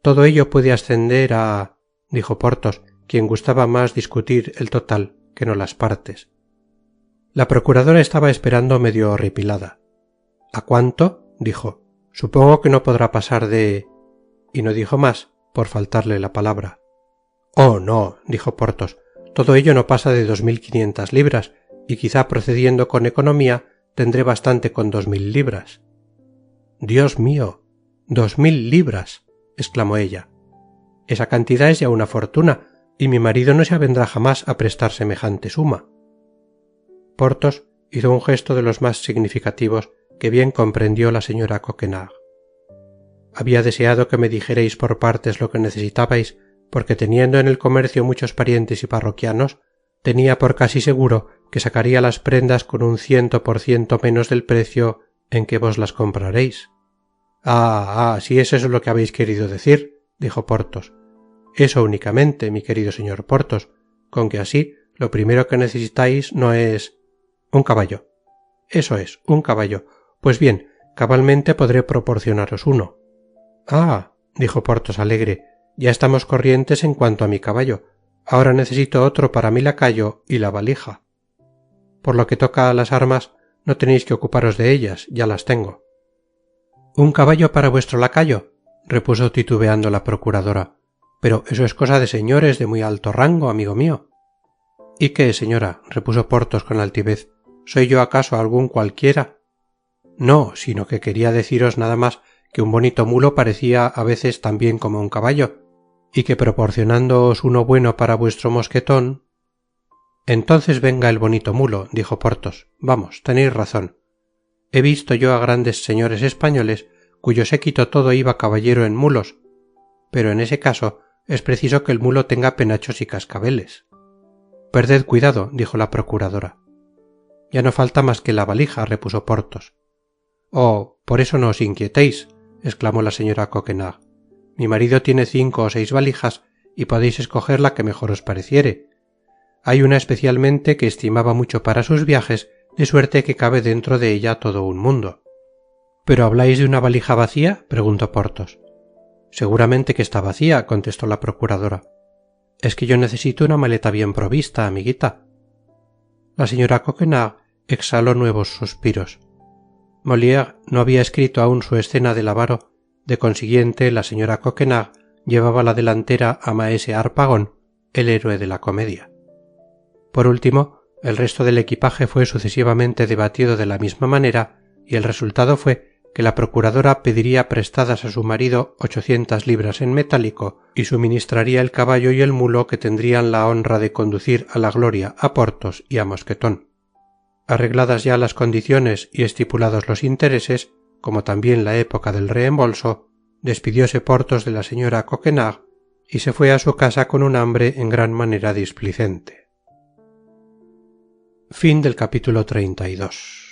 «Todo ello puede ascender a...», dijo Porthos, quien gustaba más discutir el total que no las partes. La procuradora estaba esperando medio horripilada. «¿A cuánto?», dijo. «Supongo que no podrá pasar de...» y no dijo más por faltarle la palabra. Oh, no, dijo Porthos, todo ello no pasa de 2500 libras, y quizá procediendo con economía tendré bastante con 2000 libras. Dios mío, 2000 libras, exclamó ella. Esa cantidad es ya una fortuna, y mi marido no se avendrá jamás a prestar semejante suma. Porthos hizo un gesto de los más significativos que bien comprendió la señora Coquenard. Había deseado que me dijerais por partes lo que necesitabais, porque teniendo en el comercio muchos parientes y parroquianos, tenía por casi seguro que sacaría las prendas con un 100% menos del precio en que vos las compraréis. Si es eso lo que habéis querido decir, dijo Porthos. Eso únicamente, mi querido señor Porthos, con que así lo primero que necesitáis no es... un caballo. Eso es, un caballo. Pues bien, cabalmente podré proporcionaros uno. Dijo Porthos alegre, ya estamos corrientes en cuanto a mi caballo. Ahora necesito otro para mi lacayo y la valija. Por lo que toca a las armas, no tenéis que ocuparos de ellas, ya las tengo. ¿Un caballo para vuestro lacayo?, repuso titubeando la procuradora. Pero eso es cosa de señores de muy alto rango, amigo mío. ¿Y qué, señora?, repuso Porthos con altivez. ¿Soy yo acaso algún cualquiera? No, sino que quería deciros nada más que un bonito mulo parecía a veces tan bien como un caballo, y que proporcionándoos uno bueno para vuestro mosquetón... Entonces venga el bonito mulo, dijo Porthos. Vamos, tenéis razón. He visto yo a grandes señores españoles cuyo séquito todo iba caballero en mulos, pero en ese caso es preciso que el mulo tenga penachos y cascabeles. Perded cuidado, dijo la procuradora. Ya no falta más que la valija, repuso Porthos. Oh, por eso no os inquietéis, exclamó la señora Coquenard. Mi marido tiene 5 o 6 valijas y podéis escoger la que mejor os pareciere. Hay una especialmente que estimaba mucho para sus viajes, de suerte que cabe dentro de ella todo un mundo. ¿Pero habláis de una valija vacía?, preguntó Porthos. Seguramente que está vacía, contestó la procuradora. Es que yo necesito una maleta bien provista, amiguita. La señora Coquenard exhaló nuevos suspiros. Molière no había escrito aún su escena del avaro, de consiguiente la señora Coquenard llevaba la delantera a maese Harpagon, el héroe de la comedia. Por último, el resto del equipaje fue sucesivamente debatido de la misma manera y el resultado fue que la procuradora pediría prestadas a su marido 800 libras en metálico y suministraría el caballo y el mulo que tendrían la honra de conducir a la gloria a Porthos y a Mosquetón. Arregladas ya las condiciones y estipulados los intereses, como también la época del reembolso, despidióse Porthos de la señora Coquenard y se fue a su casa con un hambre en gran manera displicente. Fin del capítulo 32.